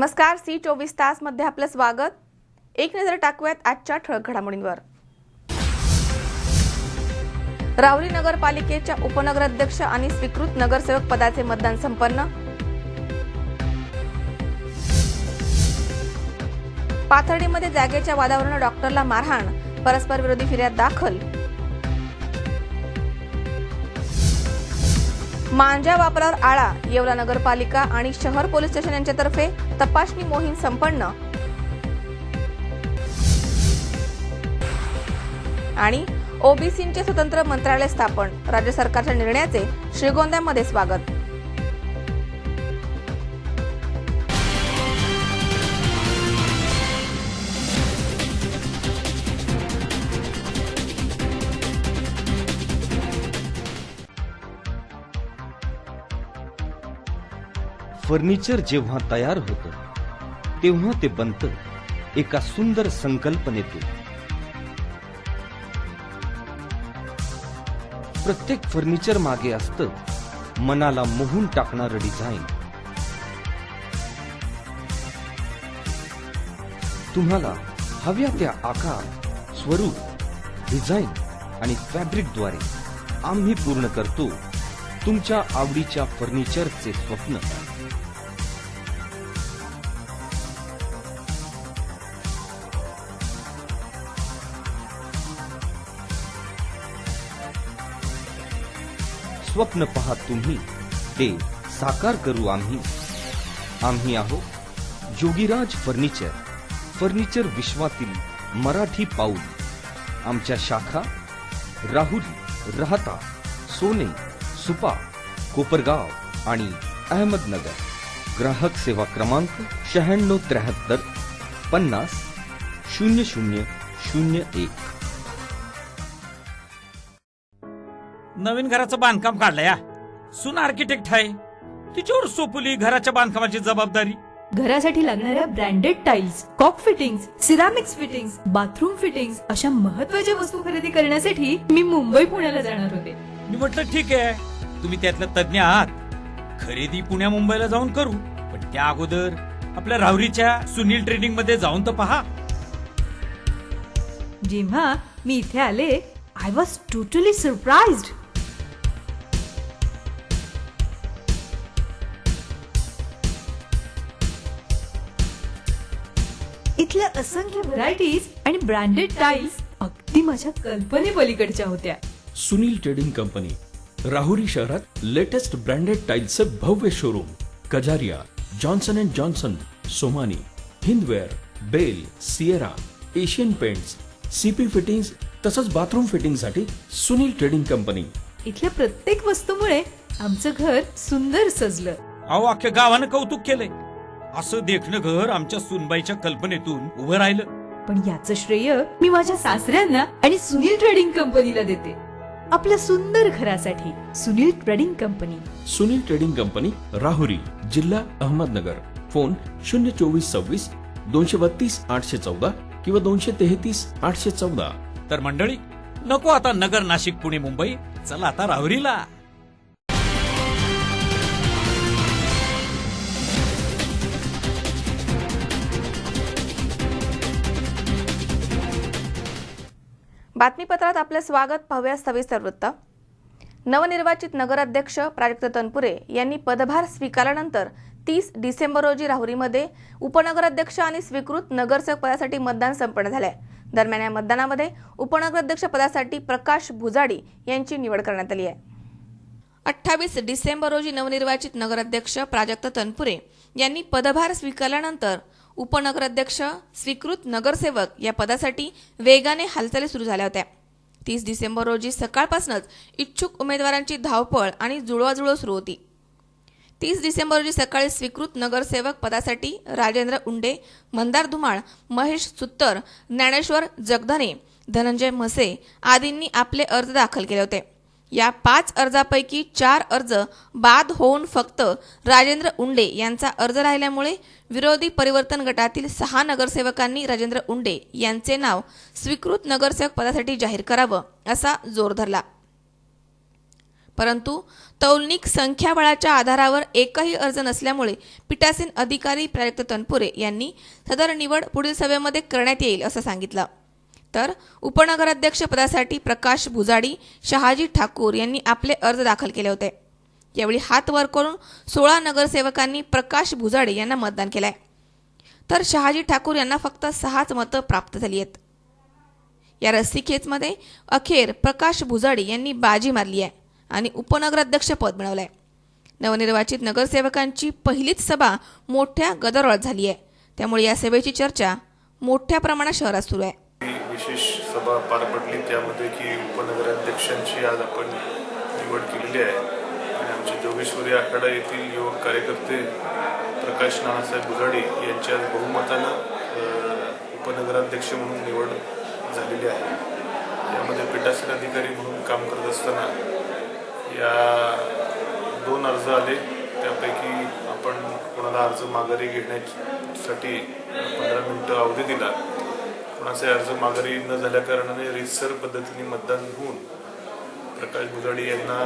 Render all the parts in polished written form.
नमस्कार, C24 तास मध्ये आपलं स्वागत। एक नजर टाकूयात आजच्या ठळक घडामोडींवर। राहुरी नगरपालिकेच्या उपनगराध्यक्ष आणि स्वीकृत नगरसेवक पदाचे मतदान संपन्न। पाथर्डीमध्ये जागेच्या वादावरून डॉक्टरला मारहाण, परस्पर विरोधी फिर्याद दाखल। मांजा वापरावर आळा, येवला नगरपालिका आणि शहर पोलीस स्टेशन यांच्यातर्फे तपासणी मोहीम संपन्न। आणि ओबीसींचे स्वतंत्र मंत्रालय स्थापन, राज्य सरकारच्या निर्णयाचे श्रीगोंद्यामध्ये स्वागत। फर्निचर जेव्हा तयार होतं तेव्हा ते बनतं एका सुंदर संकल्पनेतून। प्रत्येक फर्निचर मागे असतं मनाला मोहून टाकणारं डिझाईन। तुम्हाला हव्या त्या आकार, स्वरूप, डिझाईन आणि फॅब्रिकद्वारे आम्ही पूर्ण करतो तुमच्या आवडीच्या फर्निचरचे स्वप्न। स्वप्न पहा तुम्ही, ते साकार करू आम्ही। आम्ही आहोत जोगीराज फर्निचर, फर्निचर विश्वातील मराठी पाऊल। आमच्या शाखा राहुरी, राहता, सोने, सुपा, कोपरगाव आणि अहमदनगर। ग्राहक सेवा क्रमांक 9673 50 0001। नवीन घराचं बांधकाम काढलंय या सुन आर्किटेक्ट आहे, तिच्यावर सोपवली घराच्या बांधकामाची जबाबदारी। घरासाठी लागणाऱ्या branded tiles, cock fittings, ceramics fittings, bathroom fittings अशा महत्त्वाच्या वस्तू खरेदी करण्यासाठी मी मुंबई पुण्याला जाणार होते। मी म्हटलं ठीक आहे, तुम्ही त्यातले तज्ञ आहात, खरेदी पुण्या मुंबईला जाऊन करू, पण त्या अगोदर आपल्या राहुरीच्या सुनील ट्रेडिंग मध्ये जाऊन तर पहा। जेव्हा मी इथे आले, आय वॉज टोटली सरप्राइज्ड। इथल्या असंख्य व्हरायटीज आणि ब्रँडेड टाइल्स अगदी माझ्या कल्पनेपलीकडच्या होत्या। सुनील ट्रेडिंग कंपनी, राहुरी शहरात लेटेस्ट ब्रँडेड टाइल्सचे भव्य showroom. Kajaria, Johnson and Johnson, Somany, Hindware, Bell, Sierra, Asian Paints, CP fittings तसंच बाथरूम फिटिंग साठी सुनील ट्रेडिंग कंपनी। इथल्या प्रत्येक वस्तूमुळे आमचं घर सुंदर सजलं। अहो, अख्ख्या गावानं कौतुक केलंय। असं देखणं घर आमच्या सुनबाईच्या कल्पनेतून उभं राहिलं। पण याचं श्रेय मी माझ्या सासऱ्यांना आणि सुनील ट्रेडिंग कंपनीला देते। आपल्या सुंदर घरासाठी Sunil trading company. Sunil trading company, Rahuri, जिल्हा अहमदनगर। फोन 02426 232 814 किंवा 233 814। तर मंडळी, नको आता नगर, नाशिक, पुणे, मुंबई, चला आता राहुरीला। बातमीपत्रात आपले स्वागत। पाहूया सविस्तर वृत्त। नवनिर्वाचित नगराध्यक्ष प्राजक्त तनपुरे यांनी पदभार स्वीकारल्यानंतर 30 डिसेंबर रोजी राहुरीमध्ये उपनगराध्यक्ष आणि स्वीकृत नगरसेवक पदासाठी मतदान संपन्न झाले। दरम्यान या मतदानामध्ये उपनगराध्यक्ष पदासाठी प्रकाश भुजाडी यांची निवड करण्यात आली आहे। 28 डिसेंबर रोजी नवनिर्वाचित नगराध्यक्ष प्राजक्त तनपुरे यांनी पदभार स्वीकारल्यानंतर उपनगराध्यक्ष, स्वीकृत नगरसेवक या पदासाठी वेगाने हालचाली सुरू झाल्या होत्या। 30 डिसेंबर रोजी सकाळपासूनच इच्छुक उमेदवारांची धावपळ आणि जुळवाजुळव सुरू होती। 30 डिसेंबर रोजी सकाळी स्वीकृत नगरसेवक पदासाठी राजेंद्र उंडे, मंदार धुमाळ, महेश सुत्तर, ज्ञानेश्वर जगधने, धनंजय म्हसे आदींनी आपले अर्ज दाखल केले होते। या 5 अर्जापैकी 4 अर्ज बाद होऊन फक्त राजेंद्र उंडे यांचा अर्ज राहिल्यामुळे विरोधी परिवर्तन गटातील 6 नगरसेवकांनी राजेंद्र उंडे यांचे नाव स्वीकृत नगरसेवक पदासाठी जाहीर करावं असा जोर धरला। परंतु तौलनिक संख्याबळाच्या आधारावर एकही अर्ज नसल्यामुळे पीठासीन अधिकारी प्रायुक्त तनपुरे यांनी सदर निवड पुढील सभेमध्ये करण्यात येईल असं सांगितलं. तर उपनगराध्यक्ष पदासाठी प्रकाश भुजाडी, शहाजी ठाकूर यांनी आपले अर्ज दाखल केले होते. यावेळी हात वर करून 16 नगरसेवकांनी प्रकाश भुजाडे यांना मतदान केलंय, तर शहाजी ठाकूर यांना फक्त 6 मतं प्राप्त झाली आहेत. या रस्सीखेचमध्ये अखेर प्रकाश भुजाडे यांनी बाजी मारली आहे आणि उपनगराध्यक्ष पद मिळवलंय. नवनिर्वाचित नगरसेवकांची पहिलीच सभा मोठ्या गदारोळात झाली आहे, त्यामुळे या सभेची चर्चा मोठ्या प्रमाणात शहरात सुरू आहे. विशेष सभा पार पडली, त्यामध्ये की उपनगराध्यक्षांची आज आपण निवड केलेली आहे आणि आमचे जोगेश्वरी आखाडा येथील युवक कार्यकर्ते प्रकाश नानासाहेब भुजाडे यांच्या बहुमतानं उपनगराध्यक्ष म्हणून निवड झालेली आहे. यामध्ये पीठासीन अधिकारी म्हणून काम करत असताना या 2 अर्ज आले, त्यापैकी आपण कोणाला अर्ज माघारी घेण्यासाठी 15 मिनिटं अवधी दिला. कोणाचे अर्ज माघारी न झाल्या कारणाने रीतसर पद्धतीने मतदान होऊन प्रकाश भुजाडे यांना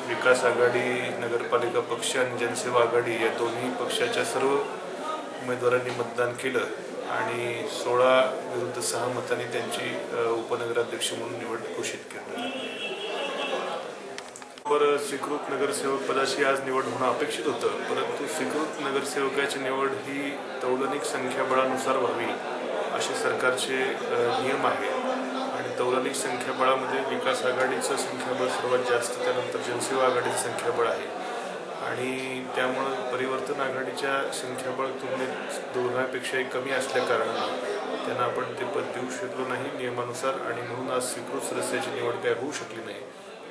विकास आघाडी, नगरपालिका पक्ष आणि जनसेवा आघाडी या दोन्ही पक्षाच्या सर्व उमेदवारांनी मतदान केलं आणि 16 विरुद्ध 6 मतांनी त्यांची उपनगराध्यक्ष म्हणून निवड घोषित केली. स्वीकृत नगरसेवक पदाची आज निवड होणं अपेक्षित होतं, परंतु स्वीकृत नगरसेवकाची निवड ही तौलनिक संख्याबळानुसार व्हावी असे सरकारचे नियम आहे आणि तौलनिक संख्याबळामध्ये विकास आघाडीचं संख्याबळ सर्वात जास्त, त्यानंतर जनसेवा आघाडीचं संख्याबळ आहे आणि त्यामुळं परिवर्तन आघाडीच्या संख्याबळ तुलनेत दोघांपेक्षाही कमी असल्या कारणानं त्यांना आपण ते पद देऊ शकलो नाही नियमानुसार आणि म्हणून आज स्वीकृत सदस्याची निवड काय होऊ शकली नाही.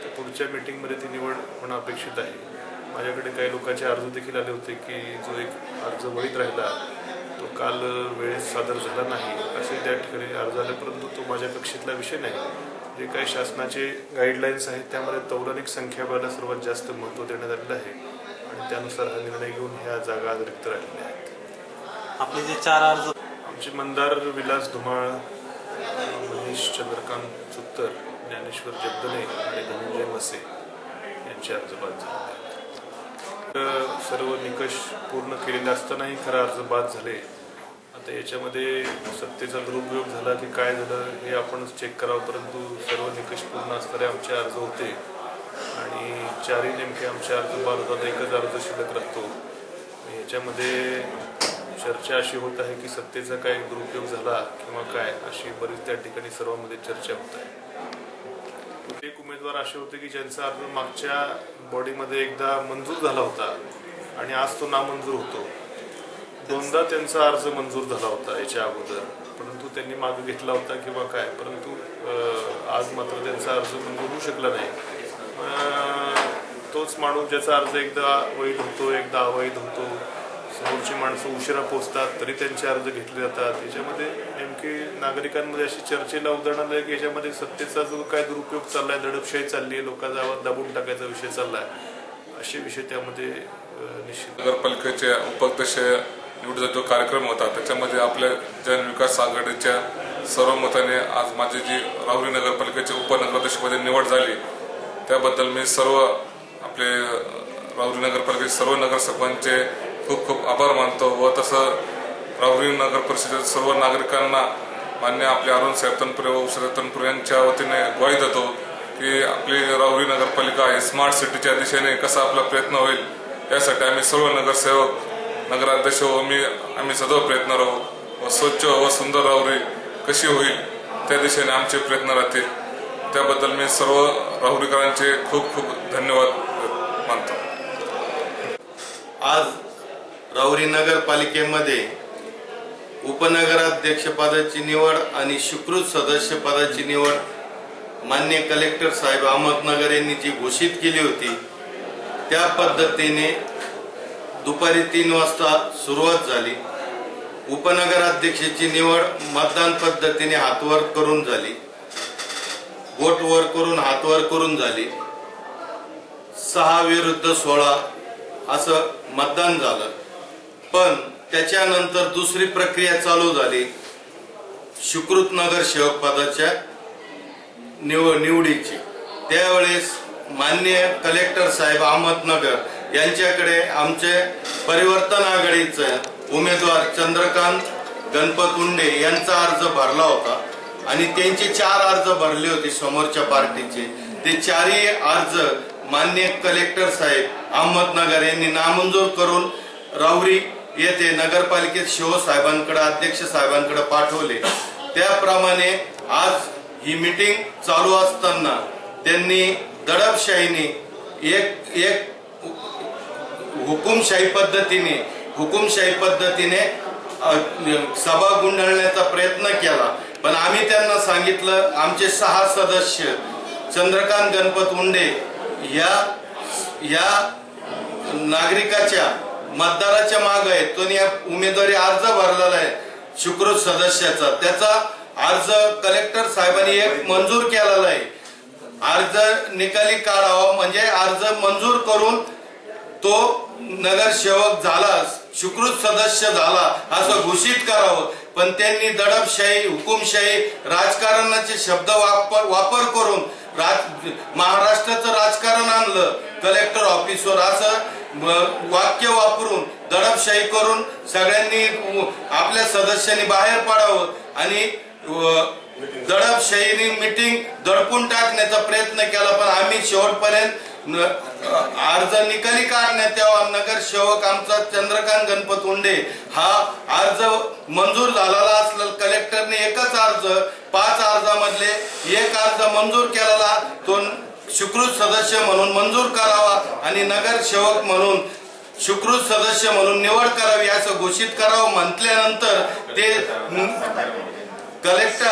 तर पुढच्या मीटिंगमध्ये ती निवड होणं अपेक्षित आहे. माझ्याकडे काही लोकांचे अर्ज देखील आले होते की जो एक अर्ज वैध राहिला तो काल वेळेत सादर झाला नाही असे त्या ठिकाणी अर्ज आले, परंतु तो माझ्या कक्षेतला विषय नाही. जे काही शासनाचे गाईडलाईन्स आहेत त्यामध्ये तौलनिक संख्याबळाला सर्वात जास्त महत्त्व देण्यात आलेलं आहे आणि त्यानुसार हा निर्णय घेऊन ह्या जागा आज रिक्त राहिलेल्या आहेत. आपले जे 4 अर्ज आमचे मंदार विलास धुमाळ, मनीष चंद्रकांत सुत्तर, ज्ञानेश्वर जगदने आणि धनंजय मसे यांचे अर्ज बाद झाले आहेत. सर्व निकष पूर्ण केलेले असतानाही खरा अर्ज बाद झाले. आता याच्यामध्ये सत्तेचा दुरुपयोग झाला की काय झालं हे आपण चेक करावं, परंतु सर्व निकष पूर्ण असणारे आमचे अर्ज होते आणि 4ही नेमके आमचे अर्ज बाद होतात, एकच अर्ज शिल्लक राहतो. याच्यामध्ये चर्चा अशी होत आहे की सत्तेचा काय दुरुपयोग झाला किंवा काय, अशी बरीच त्या ठिकाणी सर्वांमध्ये चर्चा होत आहे. एक उमेदवार असे होते की ज्यांचा अर्ज मागच्या बॉडीमध्ये एकदा मंजूर झाला होता आणि आज तो नामंजूर होतो. 2दा त्यांचा अर्ज मंजूर झाला होता याच्या अगोदर, परंतु त्यांनी मागे घेतला होता किंवा काय, परंतु आज मात्र त्यांचा अर्ज मंजूर होऊ शकला नाही. तोच माणूस ज्याचा अर्ज एकदा वैध होतो एकदा अवैध होतो, समोरची माणसं उशिरा पोहोचतात तरी त्यांचे अर्ज घेतले जातात. याच्यामध्ये नेमके नागरिकांमध्ये अशी चर्चेला उदाहरण आलं की याच्यामध्ये सत्तेचा जो काय दुरुपयोग चाललाय, दडपशाही चालली आहे, लोकांचा आवाज दाबून टाकायचा विषय चाललाय, असे विषय त्यामध्ये निश्चित. नगरपालिकेच्या उपाध्यक्ष निवडीचा जो कार्यक्रम होता त्याच्यामध्ये आपल्या जनविकास आघाडीच्या सर्व मताने आज माझी जी राहुरी नगरपालिकेच्या उपनगराध्यक्षपदी निवड झाली त्याबद्दल मी सर्व आपले राहुरी नगरपालिकेचे सर्व नगरसेवकांचे खूप खूप आभार मानतो व तसं राहुरी नगर परिषदेच्या सर्व नागरिकांना मान्य आपले अरुण साहेब तनपुरे व उषा तनपुरे यांच्या वतीने ग्वाही देतो की आपली राहुरी नगरपालिका आहे स्मार्ट सिटीच्या दिशेने कसा आपला प्रयत्न होईल यासाठी आम्ही सर्व नगरसेवक नगराध्यक्ष व आम्ही सदैव प्रयत्न राहू व स्वच्छ व सुंदर राहुरी कशी होईल त्या दिशेने आमचे प्रयत्न राहतील. त्याबद्दल मी सर्व राहुरीकरांचे खूप खूप धन्यवाद मानतो. आज राहुरी नगरपालिकेमध्ये उपनगराध्यक्ष पदाची निवड आणि स्वीकृत सदस्य पदाची निवड माननीय कलेक्टर साहेब अहमदनगर यांनी जी घोषित केली होती त्या पद्धतीने दुपारी 3 वाजता सुरुवात झाली. उपनगराध्यक्षाची निवड मतदान पद्धतीने हातवर करून झाली, बोट वर करून हातवर करून झाली. 6 विरुद्ध 16 असं मतदान झालं. पण त्याच्यानंतर दुसरी प्रक्रिया चालू झाली स्वीकृत नगरसेवक पदाच्या निवडीची. त्यावेळेस माननीय कलेक्टर साहेब अहमदनगर यांच्याकडे आमचे परिवर्तन आघाडीचे उमेदवार चंद्रकांत गणपत उंडे यांचा अर्ज भरला होता आणि त्यांचे 4 अर्ज भरले होते समोरच्या पार्टीचे. ते 4ही अर्ज माननीय कलेक्टर साहेब अहमदनगर यांनी नामंजूर करून राहुरी येथे नगरपालिकेत शिव साहेबांकडे अध्यक्ष साहेबांकडे पाठवले. त्याप्रमाणे आज ही मीटिंग चालू असताना त्यांनी दडपशाहीने एक हुकुमशाही पद्धतीने सभा गुंडाळण्याचा प्रयत्न केला. पण आम्ही त्यांना सांगितलं, आमचे 6 सदस्य चंद्रकांत गणपत उंडे या नागरिकाच्या मतदाराच्या मागे आहेत. तो उमेदवारी अर्ज भरलेला आहे सुकृत सदस्याचा. त्याचा अर्ज कलेक्टर साहेबांनी एक मंजूर केलेला आहे. अर्ज निकाली काढावा म्हणजे अर्ज मंजूर करून तो नगरसेवक झाला, सुकृत सदस्य झाला असं घोषित करावं. पण त्यांनी दडपशाही, हुकुमशाही, राजकारणाचे शब्द वापर करून महाराष्ट्राचं राजकारण आणलं कलेक्टर ऑफिसवर. असं वाक्य वापरून दडपशाही करून सगळ्यांनी आपल्या सदस्यांनी बाहेर पडावं आणि दडपशाहीने मीटिंग दडपून टाकण्याचा प्रयत्न केला. पण आम्ही शेवटपर्यंत अर्ज निकाली काढण्यात यावा. नगरसेवक आमचा चंद्रकांत गणपत उंडे हा अर्ज मंजूर झालेला असला, कलेक्टरने एकच अर्ज 5 अर्जामधले एक अर्ज मंजूर केलेला तो सुकृत सदस्य म्हणून मंजूर करावा आणि नगरसेवक म्हणून सुकृत सदस्य म्हणून निवड करावी असं घोषित करावं. म्हटल्यानंतर ते कलेक्टर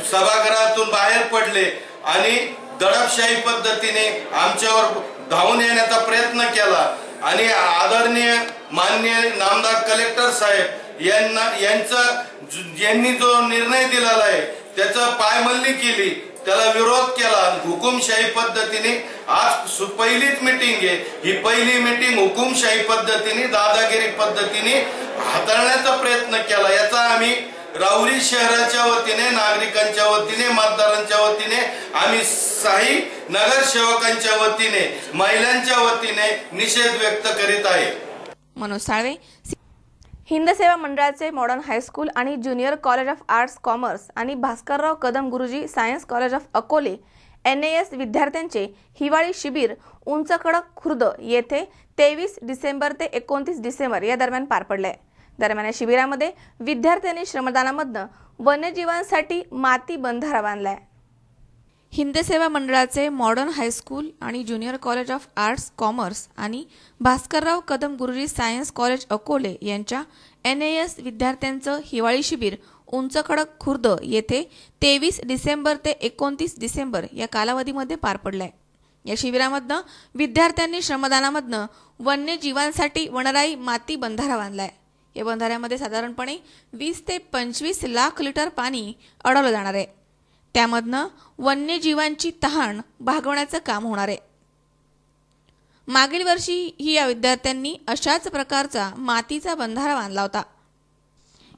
सभागृहातून बाहेर पडले आणि दडपशाही पद्धतीने आमच्यावर धावून येण्याचा प्रयत्न केला आणि आदरणीय माननीय नामदार कलेक्टर साहेब यांनी जो निर्णय दिलेला आहे त्याचा पायमल्ली केली, त्याला विरोध केला. हुकुमशाही पद्धतीने आज पहिलीच मीटिंग आहे. ही पहिली मीटिंग हुकुमशाही पद्धतीने, दादागिरी पद्धतीने हाताळण्याचा प्रयत्न केला. याचा आम्ही राहुरी शहराच्या वतीने, नागरिकांच्या वतीने, मतदारांच्या वतीने, आम्ही 6 नगरसेवकांच्या वतीने, महिलांच्या वतीने निषेध व्यक्त करीत आहे. मनोज साळवे, हिंद सेवा मंडळाचे मॉडर्न हायस्कूल आणि junior college of arts commerce आणि भास्करराव कदम गुरुजी science college of Akole NAS विद्यार्थ्यांचे हिवाळी शिबिर उंचकडक खुर्द येथे 23 डिसेंबर ते 29 डिसेंबर या दरम्यान पार पडले. दरम्यान या शिबिरामध्ये विद्यार्थ्यांनी श्रमदानामधनं वन्यजीवांसाठी माती बंधारा बांधलाय. हिंद सेवा मंडळाचे मॉडर्न हायस्कूल आणि junior college of arts commerce आणि भास्करराव कदम गुरुजी सायन्स कॉलेज अकोले यांच्या NAS विद्यार्थ्यांचं हिवाळी शिबिर उंचखडक खुर्द येथे 23 डिसेंबर ते 29 डिसेंबर या कालावधीमध्ये पार पडलंय. या शिबिरामधनं विद्यार्थ्यांनी श्रमदानामधनं वन्यजीवांसाठी वनराई माती बंधारा बांधलाय. या बंधाऱ्यामध्ये साधारणपणे 20 ते 25 लाख लिटर पाणी अडवलं जाणार आहे. त्यामधनं वन्यजीवांची तहान भागवण्याचं काम होणार आहे. मागील वर्षी या विद्यार्थ्यांनी अशाच प्रकारचा मातीचा बंधारा बांधला होता.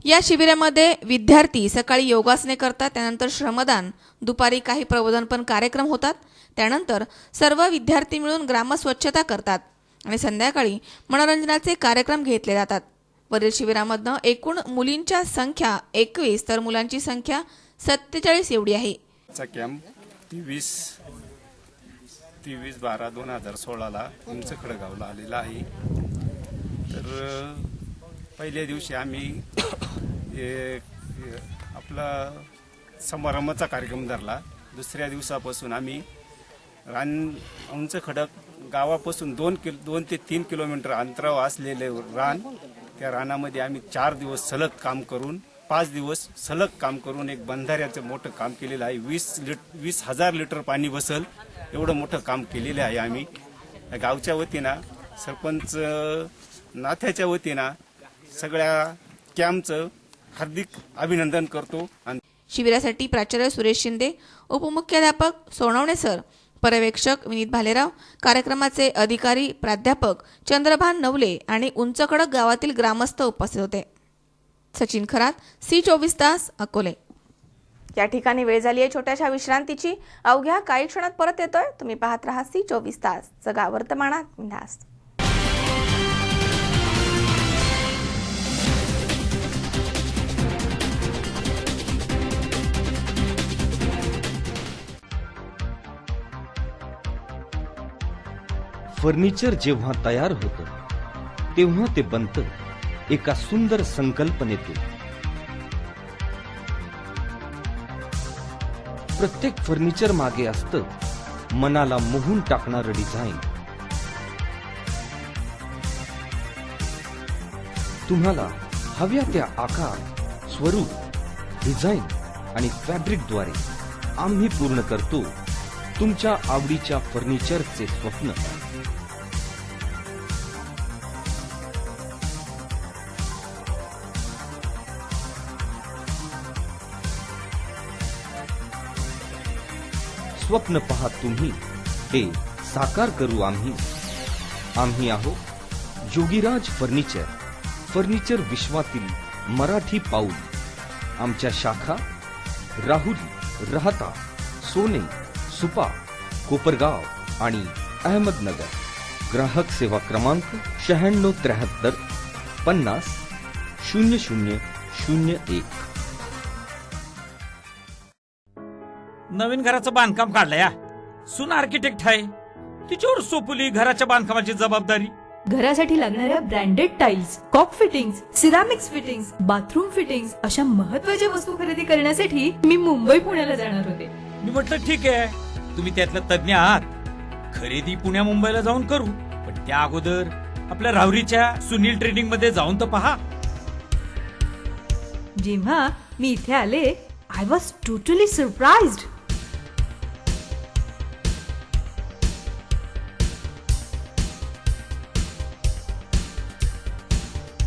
या शिबिरामध्ये विद्यार्थी सकाळी योगासने करतात, त्यानंतर श्रमदान, दुपारी काही प्रबोधनपर कार्यक्रम होतात, त्यानंतर सर्व विद्यार्थी मिळून ग्रामस्वच्छता करतात आणि संध्याकाळी मनोरंजनाचे कार्यक्रम घेतले जातात. वरील शिबिरामधनं एकूण मुलींच्या संख्या 21 तर मुलांची संख्या 47 एवढी आहे. कॅम्प 23/12/2016 उंचखडगावला आलेला आहे. तर पहिल्या दिवशी आम्ही आपला समारंभाचा कार्यक्रम धरला. दुसऱ्या दिवसापासून आम्ही उंचखडक गावापासून 2 ते 3 किलोमीटर अंतरावर असलेले रान, त्या रानामध्ये आम्ही 4 दिवस सलग काम करून 5 दिवस सलग काम करून एक बंधाऱ्याचं मोठं काम केलेलं आहे. 20,000 लिटर पाणी बसल एवढं मोठं काम केलेलं आहे. आम्ही गावच्या वतीनं, सरपंच नाथ्याच्या वतीनं सगळ्या कॅम्पचं हार्दिक अभिनंदन करतो. शिबिरासाठी प्राचार्य सुरेश शिंदे, उपमुख्याध्यापक सोनवणे सर, पर्यवेक्षक विनीत भालेराव, कार्यक्रमाचे अधिकारी प्राध्यापक चंद्रभान नवले आणि उंचकडक गावातील ग्रामस्थ उपस्थित होते. सचिन खरात, C24 तास, अकोले. या ठिकाणी वेळ झाली आहे छोट्याशा विश्रांतीची. अवघ्या काही क्षणात परत येतोय. तुम्ही पाहत राहा C24 तास, जगा वर्तमानात बिंदास. फर्निचर जेव्हा तयार होतं तेव्हा ते बनतं एका सुंदर संकल्पनेतून. प्रत्येक फर्निचर मागे असतं मनाला मोहून टाकणारं डिझाईन. तुम्हाला हव्या त्या आकार, स्वरूप, डिझाईन आणि फॅब्रिकद्वारे आम्ही पूर्ण करतो तुमच्या आवडीच्या फर्निचरचे स्वप्न. स्वप्न पहा तुम्ही, हे साकार करू आम्ही. आम्ही आहोत जोगीराज फर्निचर, फर्निचर विश्वातील मराठी पाऊल. आमच्या शाखा राहुरी, राहता, सोने, सुपा, कोपरगाव आणि अहमदनगर. ग्राहक सेवा क्रमांक 9673 50 0001. नवीन घराचं बांधकाम काढलंय या. सून आर्किटेक्ट आहे, तिच्यावर सोपवली घराच्या बांधकामाची जबाबदारी. घरासाठी लागणाऱ्या branded tiles, cock fittings, ceramics fittings, bathroom fittings अशा महत्त्वाच्या वस्तू खरेदी करण्यासाठी मी मुंबई पुण्याला जाणार होते. मी म्हटलं ठीक आहे, तुम्ही त्यातलं तज्ञ आहात. खरेदी पुण्या मुंबईला जाऊन करू, पण त्या अगोदर आपल्या राहुरीच्या सुनील ट्रेडिंग मध्ये जाऊन तर पहा. जेव्हा मी इथे आले, आय वॉज टोटली सरप्राइज्ड.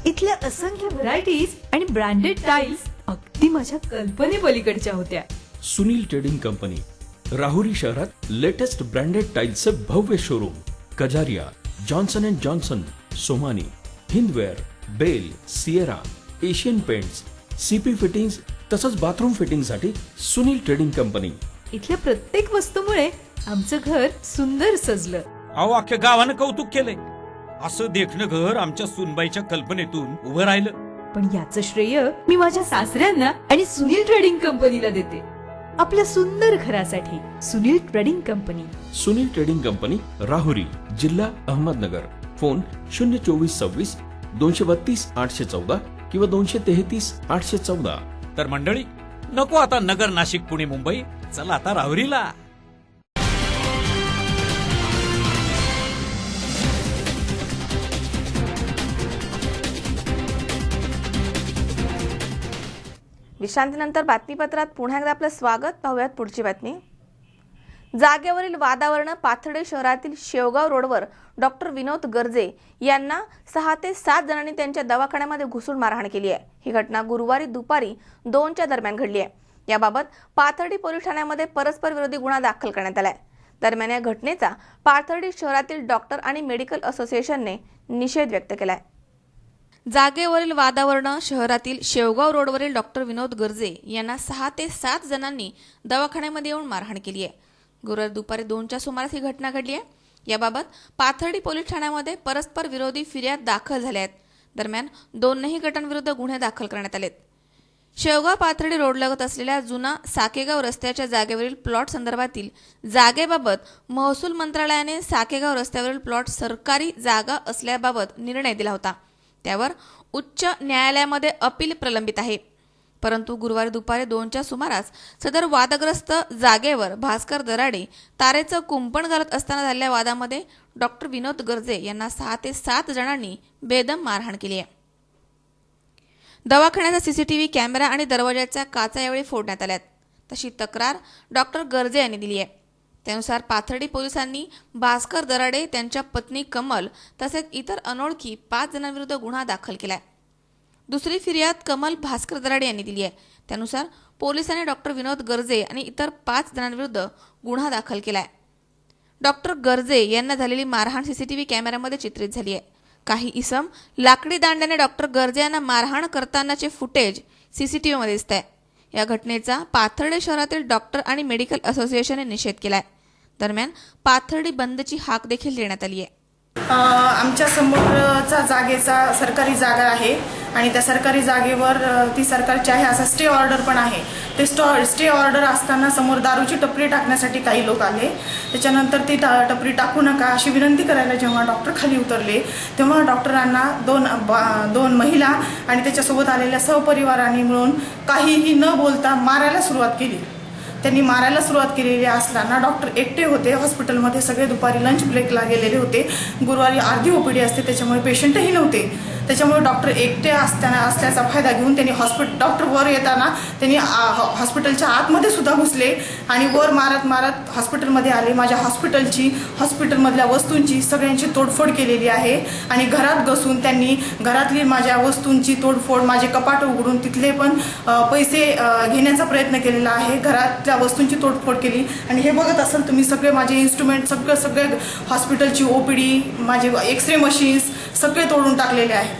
इथल्या असंख्य व्हरायटीज आणि ब्रँडेड टाइल्स अगदी माझ्या कल्पनेपलीकडच्या होत्या. सुनील ट्रेडिंग कंपनी, राहुरी शहरात लेटेस्ट ब्रँडेड टाईल्सचे भव्य showroom. Kajaria, Johnson and Johnson, Somany, Hindware, Bell, Sierra, Asian Paints, CP fittings तसंच बाथरूम फिटिंगसाठी सुनील ट्रेडिंग कंपनी. इथल्या प्रत्येक वस्तूमुळे आमचं घर सुंदर सजलं. अहो, अख्ख्या गावानं कौतुक केलंय. असं देखणं घर आमच्या सुनबाईच्या कल्पनेतून उभं राहिलं. पण याचं श्रेय मी माझ्या सासऱ्यांना आणि सुनील ट्रेडिंग कंपनीला देते. आपल्या सुंदर घरासाठी Sunil trading company. Sunil trading company, Rahuri, जिल्हा अहमदनगर. फोन 02426 232 814 किंवा 233 814. तर मंडळी, नको आता नगर, नाशिक, पुणे, मुंबई, चला आता राहुरीला. विश्रांतीनंतर बातमीपत्रात पुन्हा एकदा आपलं स्वागत. पाहूयात पुढची बातमी. जागेवरील वादावरनं पाथर्डी शहरातील शेवगाव रोडवर डॉक्टर विनोद गर्जे यांना 6 ते 7 जणांनी त्यांच्या दवाखान्यामध्ये घुसून मारहाण केली आहे. ही घटना गुरुवारी दुपारी 2च्या दरम्यान घडली आहे. याबाबत पाथर्डी पोलीस ठाण्यामध्ये परस्पर विरोधी गुन्हा दाखल करण्यात आलाय. दरम्यान या घटनेचा पाथर्डी शहरातील डॉक्टर आणि मेडिकल असोसिएशनने निषेध व्यक्त केलाय. जागेवरील वादावरनं शहरातील शेवगाव रोडवरील डॉक्टर विनोद गर्जे यांना 6 ते 7 जणांनी दवाखान्यामध्ये येऊन मारहाण केली आहे. गुरुवारी दुपारी 2च्या सुमारास ही घटना घडली आहे. याबाबत पाथर्डी पोलीस ठाण्यामध्ये परस्पर विरोधी फिर्याद दाखल झाल्या आहेत. दरम्यान दोनही गटांविरुद्ध गुन्हे दाखल करण्यात आलेत. शेवगाव पाथर्डी रोडलगत असलेल्या जुना साकेगाव रस्त्याच्या जागेवरील प्लॉट संदर्भातील जागेबाबत महसूल मंत्रालयाने साकेगाव रस्त्यावरील प्लॉट सरकारी जागा असल्याबाबत निर्णय दिला होता. त्यावर उच्च न्यायालयामध्ये अपील प्रलंबित आहे. परंतु गुरुवारी दुपारी 2च्या सुमारास सदर वादग्रस्त जागेवर भास्कर दराडे तारेचं कुंपण घालत असताना झालेल्या वादामध्ये डॉक्टर विनोद गर्जे यांना 6 ते 7 जणांनी बेदम मारहाण केली आहे. दवाखान्याचा सीसीटीव्ही कॅमेरा आणि दरवाजाच्या काचा यावेळी फोडण्यात आल्यात. तशी तक्रार डॉक्टर गर्जे यांनी दिली आहे. त्यानुसार पाथर्डी पोलिसांनी भास्कर दराडे, त्यांच्या पत्नी कमल तसेच इतर अनोळखी 5 जणांविरुद्ध गुन्हा दाखल केलाय. दुसरी फिर्याद कमल भास्कर दराडे यांनी दिली आहे. त्यानुसार पोलिसांनी डॉक्टर विनोद गर्जे आणि इतर 5 जणांविरुद्ध गुन्हा दाखल केलाय. डॉक्टर गर्जे यांना झालेली मारहाण सीसीटीव्ही कॅमेऱ्यामध्ये चित्रित झाली आहे. काही इसम लाकडी दांड्याने डॉक्टर गर्जे यांना मारहाण करतानाचे फुटेज सीसीटीव्हीमध्ये दिसत आहे. या घटनेचा पाथर्डी शहरातील डॉक्टर आणि मेडिकल असोसिएशनने निषेध केलाय. दरम्यान पाथर्डी बंदची हाक देखील देण्यात आली आहे. आमच्या समोरचा जागेचा सरकारी जागा आहे आणि त्या सरकारी जागेवर ती सरकारची आहे असा स्टे ऑर्डर पण आहे. ते स्टे ऑर्डर असताना समोर दारूची टपरी टाकण्यासाठी काही लोक आले. त्याच्यानंतर ती टपरी टाकू नका अशी विनंती करायला जेव्हा डॉक्टर खाली उतरले तेव्हा डॉक्टरांना दोन महिला आणि त्याच्यासोबत आलेल्या सहपरिवारांनी मिळून काहीही न बोलता मारायला सुरुवात केली. त्यांनी मारायला सुरुवात केलेली असताना डॉक्टर एकटे होते हॉस्पिटलमध्ये. सगळे दुपारी लंच ब्रेकला गेलेले होते. गुरुवारी अर्धी ओपीडी असते त्याच्यामुळे पेशंटही नव्हते. त्याच्यामुळे डॉक्टर एकटे असल्याचा फायदा घेऊन त्यांनी डॉक्टर वर येताना त्यांनी हॉस्पिटलच्या आतमध्ये सुद्धा घुसले आणि वर मारत हॉस्पिटलमध्ये आले. माझ्या हॉस्पिटलमधल्या वस्तूंची सगळ्यांची तोडफोड केलेली आहे आणि घरात घुसून त्यांनी घरातली माझ्या वस्तूंची तोडफोड, माझे कपाट उघडून तिथले पण पैसे घेण्याचा प्रयत्न केलेला आहे. घरातल्या वस्तूंची तोडफोड केली आणि हे बघत असाल तुम्ही सगळे माझे इन्स्ट्रुमेंट सगळे हॉस्पिटलची ओपीडी, माझे एक्सरे मशीन्स सगळे तोडून टाकलेले आहे.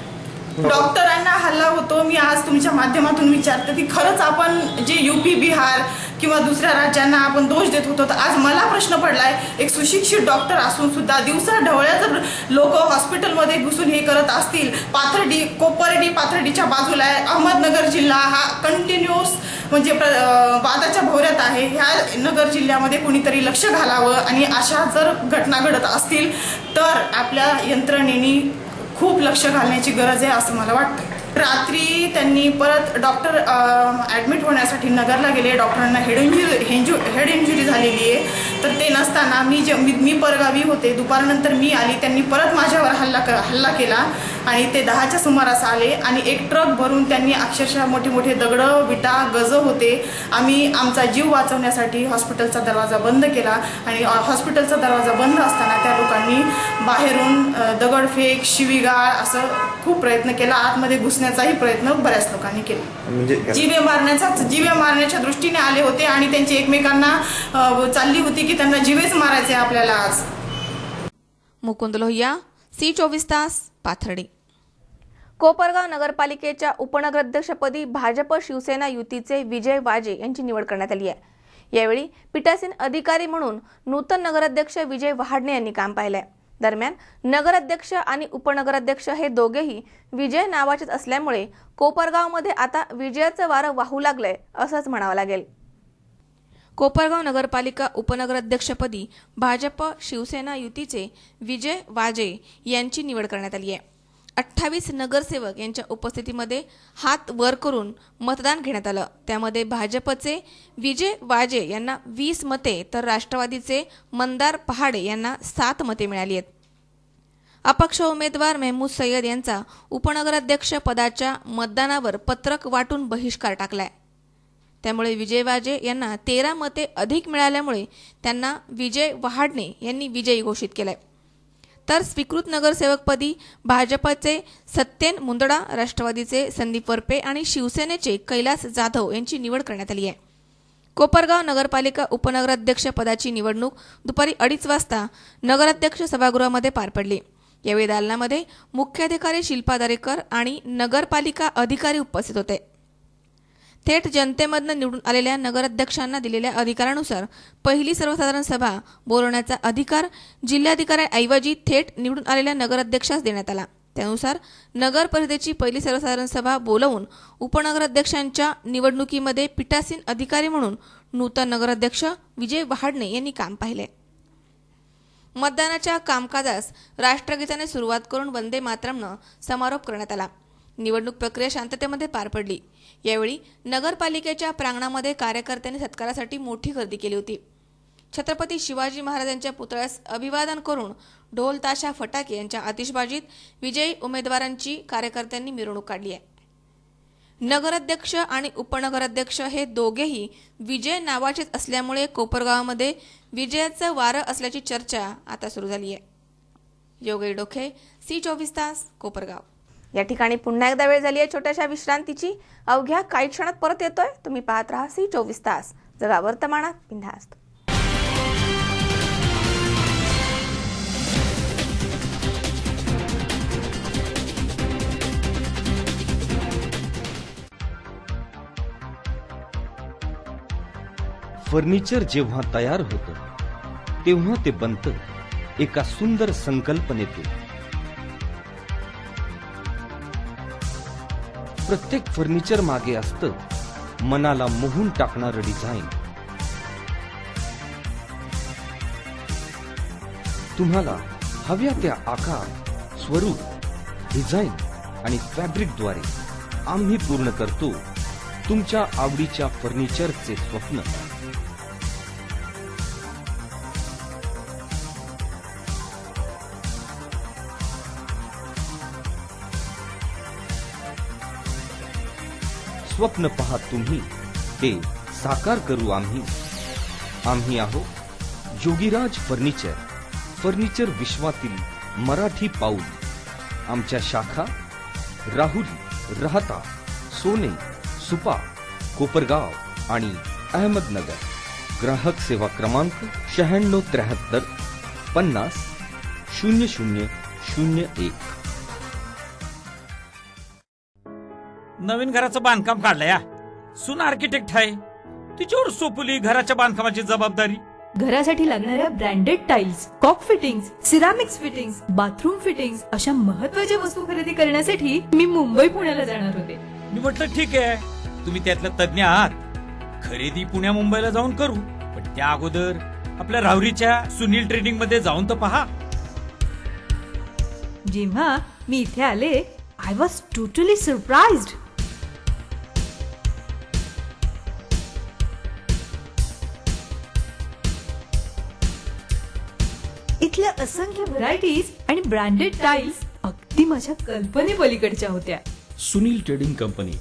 डॉक्टरांना हल्ला होतो. मी आज तुमच्या माध्यमातून विचारते की खरंच आपण जे यूपी, बिहार किंवा दुसऱ्या राज्यांना आपण दोष देत होतो तर आज मला प्रश्न पडलाय, एक सुशिक्षित डॉक्टर असून सुद्धा दिवसा ढवळ्या जर लोक हॉस्पिटलमध्ये घुसून हे करत असतील. पाथर्डीच्या बाजूला आहे. अहमदनगर जिल्हा हा कंटिन्युअस म्हणजे वादाच्या भोवऱ्यात आहे. ह्या नगर जिल्ह्यामध्ये कुणीतरी लक्ष घालावं आणि अशा जर घटना घडत असतील तर आपल्या यंत्रणेने खूप लक्ष घालण्याची गरज आहे असं मला वाटतं. रात्री त्यांनी परत डॉक्टर ॲडमिट होण्यासाठी नगरला गेले. डॉक्टरांना हेड इंजुरी झालेली आहे. तर ते नसताना मी परगावी होते. दुपारनंतर मी आली. त्यांनी परत माझ्यावर हल्ला केला आणि ते 10च्या सुमारास आले आणि एक ट्रक भरून त्यांनी अक्षरशः मोठे दगडं, विटा, गज होते. आम्ही आमचा जीव वाचवण्यासाठी हॉस्पिटलचा दरवाजा बंद केला आणि हॉस्पिटलचा दरवाजा बंद असताना त्या लोकांनी बाहेरून दगडफेक, शिवीगाळ असं खूप प्रयत्न केला. आतमध्ये घुसण्याचाही प्रयत्न बऱ्याच लोकांनी केला. म्हणजे जीवे मारण्याच्या दृष्टीने आले होते आणि त्यांची एकमेकांना चालली होती की त्यांना जीवेच मारायचे आपल्याला आज. मुकुंद लोहिया, C24 तास, पाथर्डी. कोपरगाव नगरपालिकेच्या उपनगराध्यक्षपदी भाजप शिवसेना युतीचे विजय वाजे यांची निवड करण्यात आली आहे. यावेळी पीठासीन अधिकारी म्हणून नूतन नगराध्यक्ष विजय वहाडणे यांनी काम पाहिलंय. दरम्यान नगराध्यक्ष आणि उपनगराध्यक्ष हे दोघेही विजय नावाचेच असल्यामुळे कोपरगावमध्ये आता विजयाचं वारं वाहू लागलंय असंच म्हणावं लागेल. कोपरगाव नगरपालिका उपनगराध्यक्षपदी भाजप शिवसेना युतीचे विजय वाजे यांची निवड करण्यात आली आहे. 28 नगरसेवक यांच्या उपस्थितीमध्ये हात वर करून मतदान घेण्यात आलं. त्यामध्ये भाजपचे विजय वाजे यांना 20 मते तर राष्ट्रवादीचे मंदार पहाडे यांना 7 मते मिळाली आहेत. अपक्ष उमेदवार मेहमूद सय्यद यांचा उपनगराध्यक्ष पदाच्या मतदानावर पत्रक वाटून बहिष्कार टाकलाय. त्यामुळे विजय वाजे यांना 13 मते अधिक मिळाल्यामुळे त्यांना विजय वहाडणे यांनी विजयी घोषित केलाय. तर स्वीकृत नगरसेवकपदी भाजपचे सत्येन मुंदडा, राष्ट्रवादीचे संदीप वरपे आणि शिवसेनेचे कैलास जाधव यांची निवड करण्यात आली आहे. कोपरगाव नगरपालिका उपनगराध्यक्ष पदाची निवडणूक दुपारी 2:30 वाजता नगराध्यक्ष सभागृहामध्ये पार पडली. यावेळी दालनामध्ये मुख्याधिकारी शिल्पा दरेकर आणि नगरपालिका अधिकारी उपस्थित होते. थेट जनतेमधून निवडून आलेल्या नगराध्यक्षांना दिलेल्या अधिकारानुसार पहिली सर्वसाधारण सभा बोलवण्याचा अधिकार जिल्हाधिकाऱ्यांऐवजी थेट निवडून आलेल्या नगराध्यक्षास देण्यात आला. त्यानुसार नगर परिषदेची पहिली सर्वसाधारण सभा बोलवून उपनगराध्यक्षांच्या निवडणुकीमध्ये पीठासीन अधिकारी म्हणून नूतन नगराध्यक्ष विजय वहाडणे यांनी काम पाहिले. मतदानाच्या कामकाजास राष्ट्रगीताने सुरुवात करून वंदे मातरमनं समारोप करण्यात आला. निवडणूक प्रक्रिया शांततेमध्ये पार पडली. यावेळी नगरपालिकेच्या प्रांगणामध्ये कार्यकर्त्यांनी सत्कारासाठी मोठी गर्दी केली होती. छत्रपती शिवाजी महाराजांच्या पुतळ्यास अभिवादन करून ढोल ताशा फटाके यांच्या आतिषबाजीत विजयी उमेदवारांची कार्यकर्त्यांनी मिरवणूक काढली आहे. नगराध्यक्ष आणि उपनगराध्यक्ष हे दोघेही विजय नावाचेच असल्यामुळे कोपरगावमध्ये विजयाचं वारं असल्याची चर्चा आता सुरू झाली आहे. योगेश डोखे, C24 तास, कोपरगाव. या ठिकाणी पुन्हा एकदा वेळ झाली आहे छोट्याशा विश्रांतीची. अवघ्या काही क्षणात परत येतोय. तुम्ही पाहत राहा C24 तास, जगा वर्तमानात बिनधास्त. फर्निचर जेव्हा तयार होतं तेव्हा ते बनतं एका सुंदर संकल्पनेतून. प्रत्येक फर्निचर मागे असतं मनाला मोहून टाकणारं डिझाईन. तुम्हाला हव्या त्या आकार, स्वरूप, डिझाईन आणि फॅब्रिकद्वारे आम्ही पूर्ण करतो तुमच्या आवडीच्या फर्निचरचे स्वप्न. स्वप्न पहा तुम्ही, ते साकार करू आम्ही. आम्ही आहोत जोगीराज फर्निचर, फर्निचर विश्वातील मराठी पाऊल. आमच्या शाखा राहुरी, राहता, सोने, सुपा, कोपरगाव आणि अहमदनगर. ग्राहक सेवा क्रमांक 9673 50 0001. नवीन घराचं बांधकाम काढलंय या. सून आर्किटेक्ट आहे, तिच्यावर सोपवली घराच्या बांधकामाची जबाबदारी. घरासाठी लागणाऱ्या branded tiles, cock fittings, ceramics fittings, bathroom fittings अशा महत्वाच्या वस्तू खरेदी करण्यासाठी मी मुंबई पुण्याला जाणार होते. मी म्हटलं ठीक आहे, तुम्ही त्यातलं तज्ञ आहात, खरेदी पुण्या मुंबईला जाऊन करू, पण त्या अगोदर आपल्या राहुरीच्या सुनील ट्रेडिंग मध्ये जाऊन तर पहा. जेव्हा मी इथे आले, आय वॉज टोटली सरप्राइज्ड. इथल्या असंख्य व्हरायटीज आणि ब्रँडेड टाइल्स अगदी माझ्या कल्पनेपलीकडच्या होत्या. सुनील ट्रेडिंग कंपनी,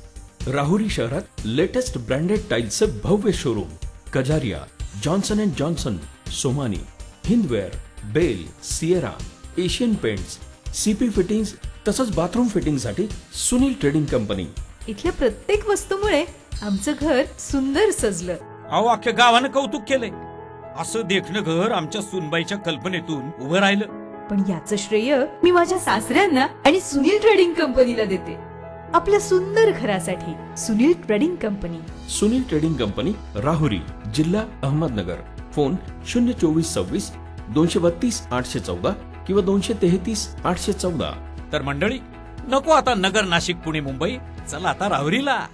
राहुरी शहरात लेटेस्ट ब्रँडेड टाईल्सचं भव्य showroom. Kajaria, Johnson and Johnson, Somany, Hindware, Bell, Sierra, Asian Paints, CP fittings तसंच बाथरूम फिटिंगसाठी सुनील ट्रेडिंग कंपनी. इथल्या प्रत्येक वस्तूमुळे आमचं घर सुंदर सजलं. अहो, अख्ख्या गावानं कौतुक केलंय. असं देखणं घर आमच्या सुनबाईच्या कल्पनेतून उभं राहिलं. पण याचं श्रेय मी माझ्या सासऱ्यांना आणि सुनील ट्रेडिंग कंपनीला देते. आपल्या सुंदर घरासाठी Sunil trading company. Sunil trading company, Rahuri, जिल्हा अहमदनगर. फोन 02426 232 814 किंवा 233 814. तर मंडळी, नको आता नगर, नाशिक, पुणे, मुंबई, चला आता राहुरीला.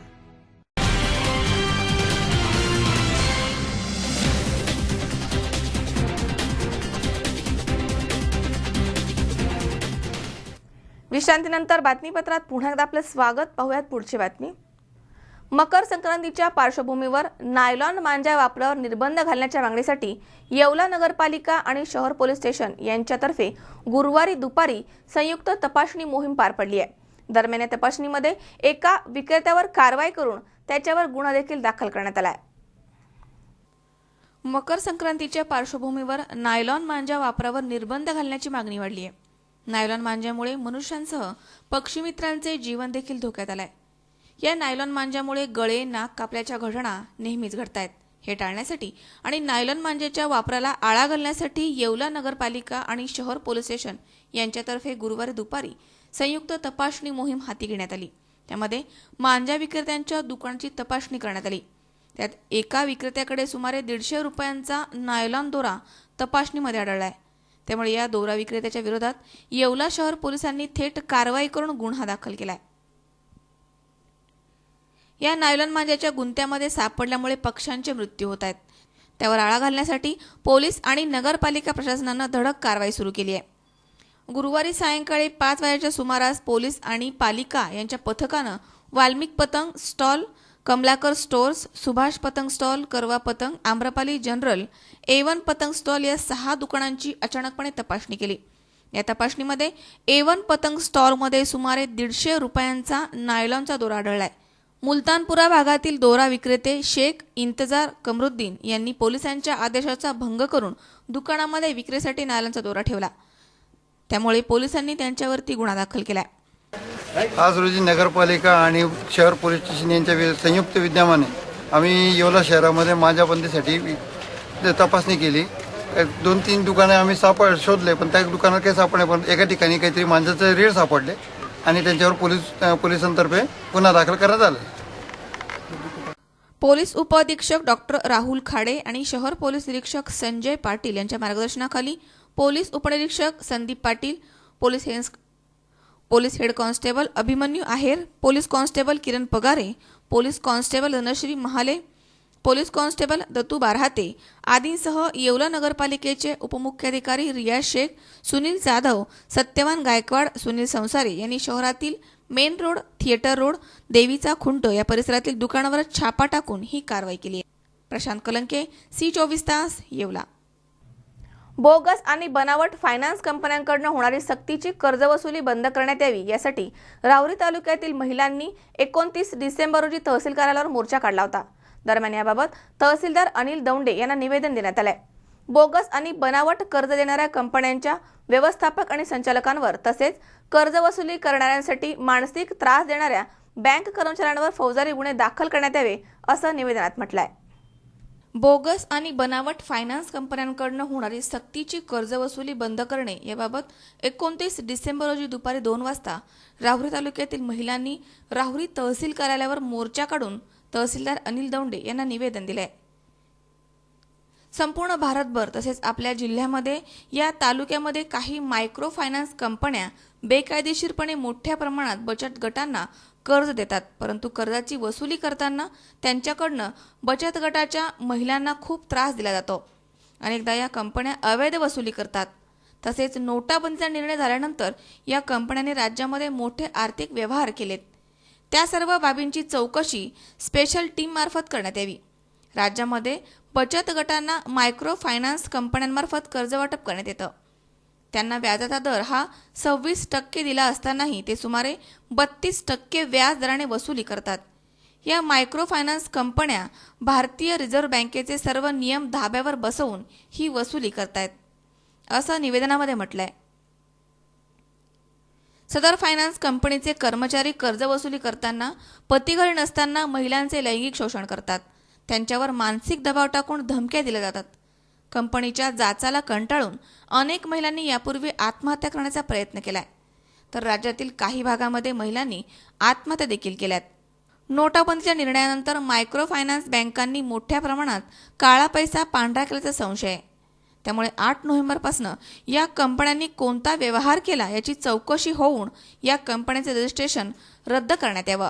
विश्रांतीनंतर बातमीपत्रात पुन्हा एकदा आपलं स्वागत. पाहूयात पुढची बातमी. मकर संक्रांतीच्या पार्श्वभूमीवर नायलॉन मांजा वापरावर निर्बंध घालण्याच्या मागणीसाठी येवला नगरपालिका आणि शहर पोलीस स्टेशन यांच्यातर्फे गुरुवारी दुपारी संयुक्त तपासणी मोहीम पार पडली आहे. दरम्यान या तपासणीमध्ये एका विक्रेत्यावर कारवाई करून त्याच्यावर गुन्हा देखील दाखल करण्यात आला आहे. मकर संक्रांतीच्या पार्श्वभूमीवर नायलॉन मांजा वापरावर निर्बंध घालण्याची मागणी वाढली आहे. नायलॉन मांजामुळे मनुष्यांसह पक्षीमित्रांचे जीवन देखील धोक्यात आलंय. या नायलॉन मांजामुळे गळे, नाक कापल्याच्या घटना नेहमीच घडत आहेत. हे टाळण्यासाठी आणि नायलॉन मांजाच्या वापराला आळा घालण्यासाठी येवला नगरपालिका आणि शहर पोलीस स्टेशन यांच्यातर्फे गुरुवारी दुपारी संयुक्त तपासणी मोहीम हाती घेण्यात आली. त्यामध्ये मांजा विक्रेत्यांच्या दुकानाची तपासणी करण्यात आली. त्यात एका विक्रेत्याकडे सुमारे 150 रुपयांचा नायलॉन दोरा तपासणीमध्ये आढळलाय. त्यामुळे या दोरा विक्रेत्याच्या विरोधात येवला शहर पोलिसांनी थेट कारवाई करून गुन्हा दाखल केलाय. या नायलॉन मांजाच्या गुंत्यामध्ये सापडल्यामुळे पक्ष्यांचे मृत्यू होत आहेत. त्यावर आळा घालण्यासाठी पोलीस आणि नगरपालिका प्रशासनानं धडक कारवाई सुरू केली आहे. गुरुवारी सायंकाळी 5 वाजेच्या सुमारास पोलीस आणि पालिका यांच्या पथकानं वाल्मिक पतंग स्टॉल, कमलाकर स्टोअर्स, सुभाष पतंग स्टॉल, करवा पतंग, आम्रपाली जनरल, A1 पतंग स्टॉल या 6 दुकानांची अचानकपणे तपासणी केली. या तपासणीमध्ये A1 पतंग स्टॉलमध्ये सुमारे 150 रुपयांचा नायलॉनचा दोरा आढळलाय. मुलतानपुरा भागातील दोरा विक्रेते शेख इंतजार कमरुद्दीन यांनी पोलिसांच्या आदेशाचा भंग करून दुकानामध्ये विक्रीसाठी नायलॉनचा दोरा ठेवला. त्यामुळे पोलिसांनी त्यांच्यावरती गुन्हा दाखल केला. आज रोजी नगरपालिका आणि शहर पोलीस स्टेशन यांच्या संयुक्त विद्यमाने आम्ही येवला शहरामध्ये मांजाबंदीसाठी तपासणी केली. 2-3 दुकाने आम्ही शोधले, पण त्या दुकानात काही सापडले. पण एका ठिकाणी काहीतरी मांजाचे रेड सापडले आणि त्यांच्यावर पोलिसांतर्फे गुन्हा दाखल करण्यात आला. पोलीस उपअधीक्षक डॉक्टर राहुल खाडे आणि शहर पोलीस निरीक्षक संजय पाटील यांच्या मार्गदर्शनाखाली पोलीस उपनिरीक्षक Sandeep Patil, police head constable Abhimanyu Aher, police constable Kiran Pagare, police constable Dhanashree Mahale, police constable Dattu Barhate आदींसह येवला नगरपालिकेचे उपमुख्याधिकारी रियाज शेख, सुनील जाधव, सत्यवान गायकवाड, सुनील संसारे यांनी शहरातील मेन रोड, थिएटर रोड, देवीचा खुंट या परिसरातील दुकानावर छापा टाकून ही कारवाई केली आहे. प्रशांत कलंके, C24 तास, येवला. बोगस आणि बनावट फायनान्स कंपन्यांकडून होणारी सक्तीची कर्जवसुली बंद करण्यात यावी यासाठी राहुरी तालुक्यातील महिलांनी 29 डिसेंबर रोजी तहसील कार्यालयावर मोर्चा काढला होता. दरम्यान याबाबत तहसीलदार अनिल दौंडे यांना निवेदन देण्यात आले. बोगस आणि बनावट कर्ज देणाऱ्या कंपन्यांच्या व्यवस्थापक आणि संचालकांवर तसेच कर्ज वसुली करणाऱ्यांसाठी मानसिक त्रास देणाऱ्या बँक कर्मचाऱ्यांवर फौजदारी गुन्हे दाखल करण्यात यावे असं निवेदनात म्हटलं आहे. बोगस आणि बनावट फायनान्स कंपन्यांकडून होणारी सक्तीची कर्जवसुली बंद करणे याबाबत 29 डिसेंबर रोजी दुपारी 2 वाजता राहुरी तालुक्यातील महिलांनी राहुरी तहसील कार्यालयावर मोर्चा काढून तहसीलदार अनिल दौंडे यांना निवेदन दिले. संपूर्ण भारतभर तसेच आपल्या जिल्ह्यामध्ये या तालुक्यामध्ये काही मायक्रो फायनान्स कंपन्या बेकायदेशीरपणे मोठ्या प्रमाणात बचत गटांना कर्ज देतात, परंतु कर्जाची वसुली करताना त्यांच्याकडनं बचत गटाच्या महिलांना खूप त्रास दिला जातो. अनेकदा या कंपन्या अवैध वसुली करतात. तसेच नोटाबंदीचा निर्णय झाल्यानंतर या कंपन्यांनी राज्यामध्ये मोठे आर्थिक व्यवहार केलेत. त्या सर्व बाबींची चौकशी स्पेशल टीम मार्फत करण्यात यावी. राज्यामध्ये बचत गटांना मायक्रो फायनान्स कंपन्यांमार्फत कर्ज वाटप करण्यात येतं. त्यांना व्याजाचा दर हा 26% दिला असतानाही ते सुमारे 32% व्याज दराने वसुली करतात. या मायक्रो फायनान्स कंपन्या भारतीय रिझर्व्ह बँकेचे सर्व नियम धाब्यावर बसवून ही वसुली करतायत असं निवेदनामध्ये म्हटलंय. सदर फायनान्स कंपनीचे कर्मचारी कर्ज वसुली करताना पतीघरी नसताना महिलांचे लैंगिक शोषण करतात. त्यांच्यावर मानसिक दबाव टाकून धमक्या दिल्या जातात. कंपनीच्या जाचाला कंटाळून अनेक महिलांनी यापूर्वी आत्महत्या करण्याचा प्रयत्न केलाय, तर राज्यातील काही भागामध्ये महिलांनी आत्महत्या देखील केल्यात. नोटाबंदीच्या निर्णयानंतर मायक्रो फायनान्स बँकांनी मोठ्या प्रमाणात काळा पैसा पांढरा केल्याचा संशय आहे. त्यामुळे 8 नोव्हेंबरपासून या कंपन्यांनी कोणता व्यवहार केला याची चौकशी होऊन या कंपन्यांचे रजिस्ट्रेशन रद्द करण्यात यावं.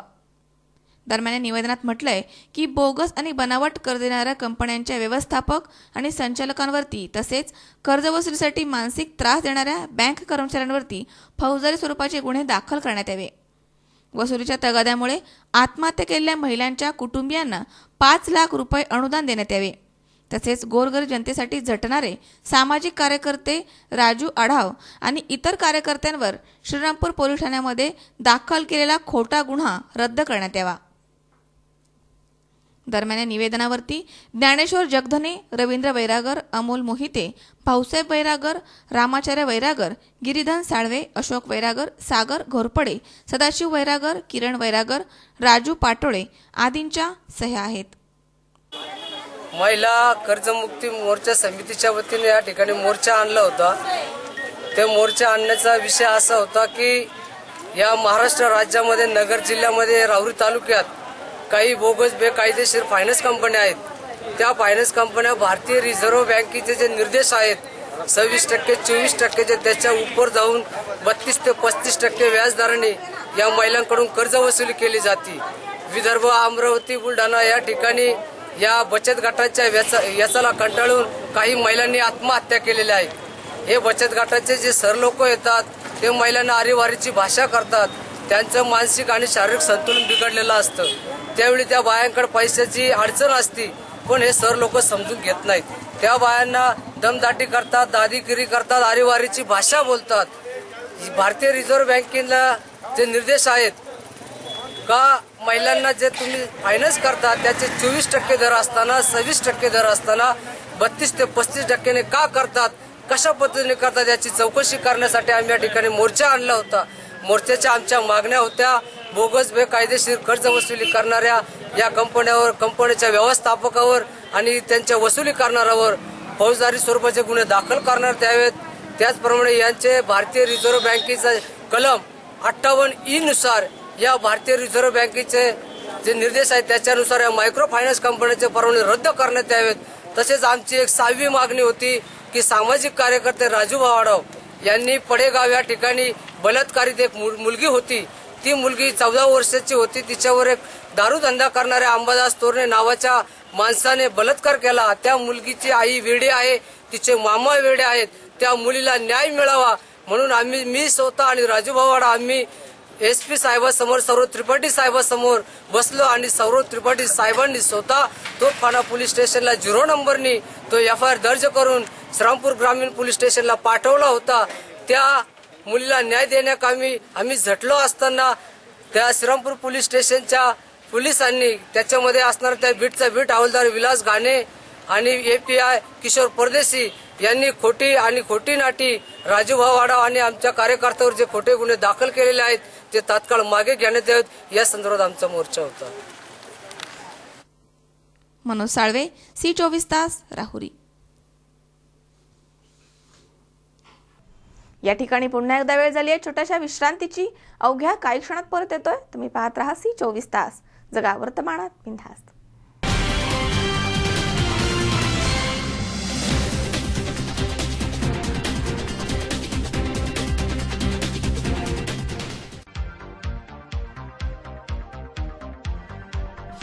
दरम्यान निवेदनात म्हटलंय की बोगस आणि बनावट कर्ज देणाऱ्या कंपन्यांच्या व्यवस्थापक आणि संचालकांवरती तसेच कर्जवसुलीसाठी मानसिक त्रास देणाऱ्या बँक कर्मचाऱ्यांवरती फौजदारी स्वरूपाचे गुन्हे दाखल करण्यात यावे. वसुलीच्या तगाद्यामुळे आत्महत्या केलेल्या महिलांच्या कुटुंबियांना 5 लाख रुपये अनुदान देण्यात यावे. तसेच गोरगरीब जनतेसाठी झटणारे सामाजिक कार्यकर्ते राजू आढाव आणि इतर कार्यकर्त्यांवर श्रीरामपूर पोलीस ठाण्यामध्ये दाखल केलेला खोटा गुन्हा रद्द करण्यात यावा. दरम्यान या निवेदनावरती ज्ञानेश्वर जगधने, रवींद्र वैरागर, अमोल मोहिते, भाऊसाहेब वैरागर, रामाचार्य वैरागर, गिरीधन साळवे, अशोक वैरागर, सागर घोरपडे, सदाशिव वैरागर, किरण वैरागर, राजू पाटोळे आदींच्या सह्या आहेत. महिला कर्जमुक्ती मोर्चा समितीच्या वतीने या ठिकाणी मोर्चा आणला होता. ते मोर्चा आणण्याचा विषय असा होता की या महाराष्ट्र राज्यामध्ये नगर जिल्ह्यामध्ये राहुरी तालुक्यात काही बोगस बेकायदेशीर फायनान्स कंपन्या आहेत. त्या फायनान्स कंपन्या भारतीय रिझर्व्ह बँकेचे जे निर्देश आहेत 26%, 24% त्याच्या उपर जाऊन 32 ते 35% व्याजदराने या महिलांकडून कर्ज वसुली केली जाते. विदर्भ, अमरावती, बुलढाणा या ठिकाणी या बचत गटाच्या व्यसनाला कंटाळून काही महिलांनी आत्महत्या केलेल्या आहेत. हे बचत गटाचे जे सर लोक येतात ते महिलांना आरेवारीची भाषा करतात. त्यांचं मानसिक आणि शारीरिक संतुलन बिघडलेलं असतं. त्यावेळी त्या बायांकडे पैशाची अडचण असते, पण हे सर लोक समजून घेत नाहीत. त्या बायांना दमदाटी करतात, दादागिरी करतात, आरेवारीची भाषा बोलतात. भारतीय रिझर्व्ह बँकेला जे निर्देश आहेत का महिलांना जे तुम्ही फायनान्स करता त्याचे 24% दर असताना 26% दर असताना 32 ते 35% का करतात, कशा पद्धतीने करतात याची चौकशी करण्यासाठी आम्ही या ठिकाणी मोर्चा आणला होता. मोर्चाच्या आमच्या मागण्या होत्या बोगस बेकायदेशीर कर्ज वसुली करणाऱ्या या कंपन्यावर, कंपनीच्या व्यवस्थापकावर आणि त्यांच्या वसुली करणाऱ्यावर फौजदारी स्वरूपाचे गुन्हे दाखल करण्यात यावेत. त्याचप्रमाणे यांचे भारतीय रिझर्व्ह बँकेचा कलम 58E नुसार या भारतीय रिझर्व्ह बँकेचे जे निर्देश आहेत त्याच्यानुसार या मायक्रो फायनान्स कंपन्यांचे परवाने रद्द करण्यात यावेत. तसेच आमची एक 6वी मागणी होती की सामाजिक कार्यकर्ते राजू भावाडव यांनी पडेगाव या ठिकाणी बलात्कारित एक मुलगी होती. ती मुलगी 14 वर्षाची होती. तिच्यावर एक दारू धंदा करणाऱ्या अंबादास तोरणे नावाच्या माणसाने बलात्कार केला. त्या मुलगीची आई वेडे आहे, तिचे मामा वेडे आहेत. त्या मुलीला न्याय मिळावा म्हणून मी स्वतः आणि राजू भावाडा आम्ही SP साहेबांसमोर, सौरभ त्रिपाठी साहेबांसमोर बसलो आणि सौरभ त्रिपाठी साहेबांनी स्वतः तोफखाना पोलीस स्टेशनला 0 नंबरनी तो FIR दर्ज करून श्रीरामपूर ग्रामीण पोलीस स्टेशनला पाठवला होता. त्या मुलीला न्याय देण्याकामी आम्ही झटलो असताना त्या श्रीरामपूर पोलीस स्टेशनच्या पोलिसांनी त्याच्यामध्ये असणारा त्या बीटचा बीट हवालदार विलास घाणे आणि API किशोर परदेशी यांनी खोटी नाटी राजू भावाडा आणि आमच्या कार्यकर्त्यावर जे खोटे गुन्हे दाखल केलेले आहेत ते तात्काळ मागे घेण्यात यावेत, या संदर्भात आमचा मोर्चा होता. मनोज साळवे, C24 तास, राहुरी. या ठिकाणी पुन्हा एकदा वेळ झाली आहे छोट्याशा विश्रांतीची. अवघ्या काही क्षणात परत येतोय. तुम्ही पाहत राहा C24 तास, जगा वर्तमानात बिनधास्त.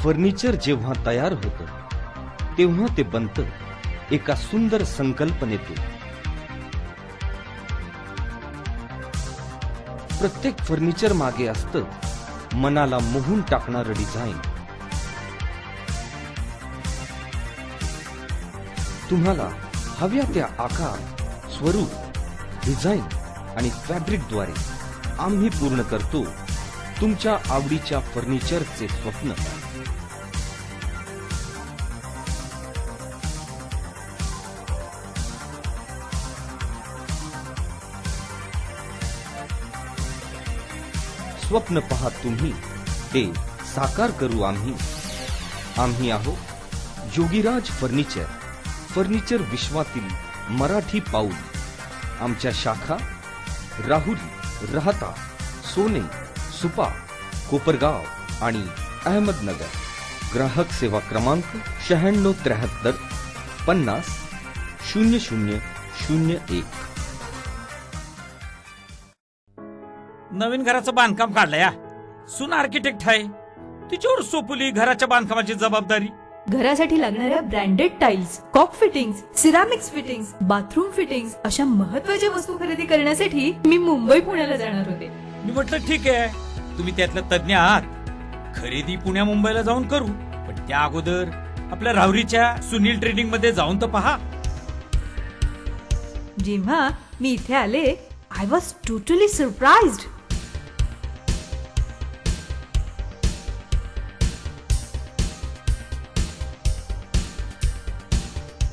फर्निचर जेव्हा तयार होतं तेव्हा ते बनतं एका सुंदर संकल्पनेतून. प्रत्येक फर्निचर मागे असतं मनाला मोहून टाकणारं डिझाईन. तुम्हाला हव्या त्या आकार, स्वरूप, डिझाईन आणि फॅब्रिकद्वारे आम्ही पूर्ण करतो तुमच्या आवडीच्या फर्निचरचे स्वप्न. स्वप्न पहा तुम्ही, ते साकार करू आम्ही. आम्ही आहोत जोगीराज फर्निचर, फर्निचर विश्वातील मराठी पाऊल. आमच्या शाखा राहुरी, राहता, सोने, सुपा, कोपरगाव आणि अहमदनगर. ग्राहक सेवा क्रमांक 9673 50 0001. नवीन घराचं बांधकाम काढलंय. सून आर्किटेक्ट आहे, तिच्यावर सोपवली घराच्या बांधकामाची जबाबदारी. घरासाठी लागणाऱ्या branded tiles, cock fittings, ceramics fittings, bathroom fittings अशा महत्त्वाच्या वस्तू खरेदी करण्यासाठी मी मुंबई पुण्याला जाणार होते. मी म्हटलं ठीक आहे, तुम्ही त्यातलं तज्ञ आहात, खरेदी पुण्या मुंबईला जाऊन करू, पण त्या अगोदर आपल्या राहुरीच्या सुनील ट्रेडिंग मध्ये जाऊन तर पहा. जेव्हा मी इथे आले, आय वॉज टोटली सरप्राइज्ड.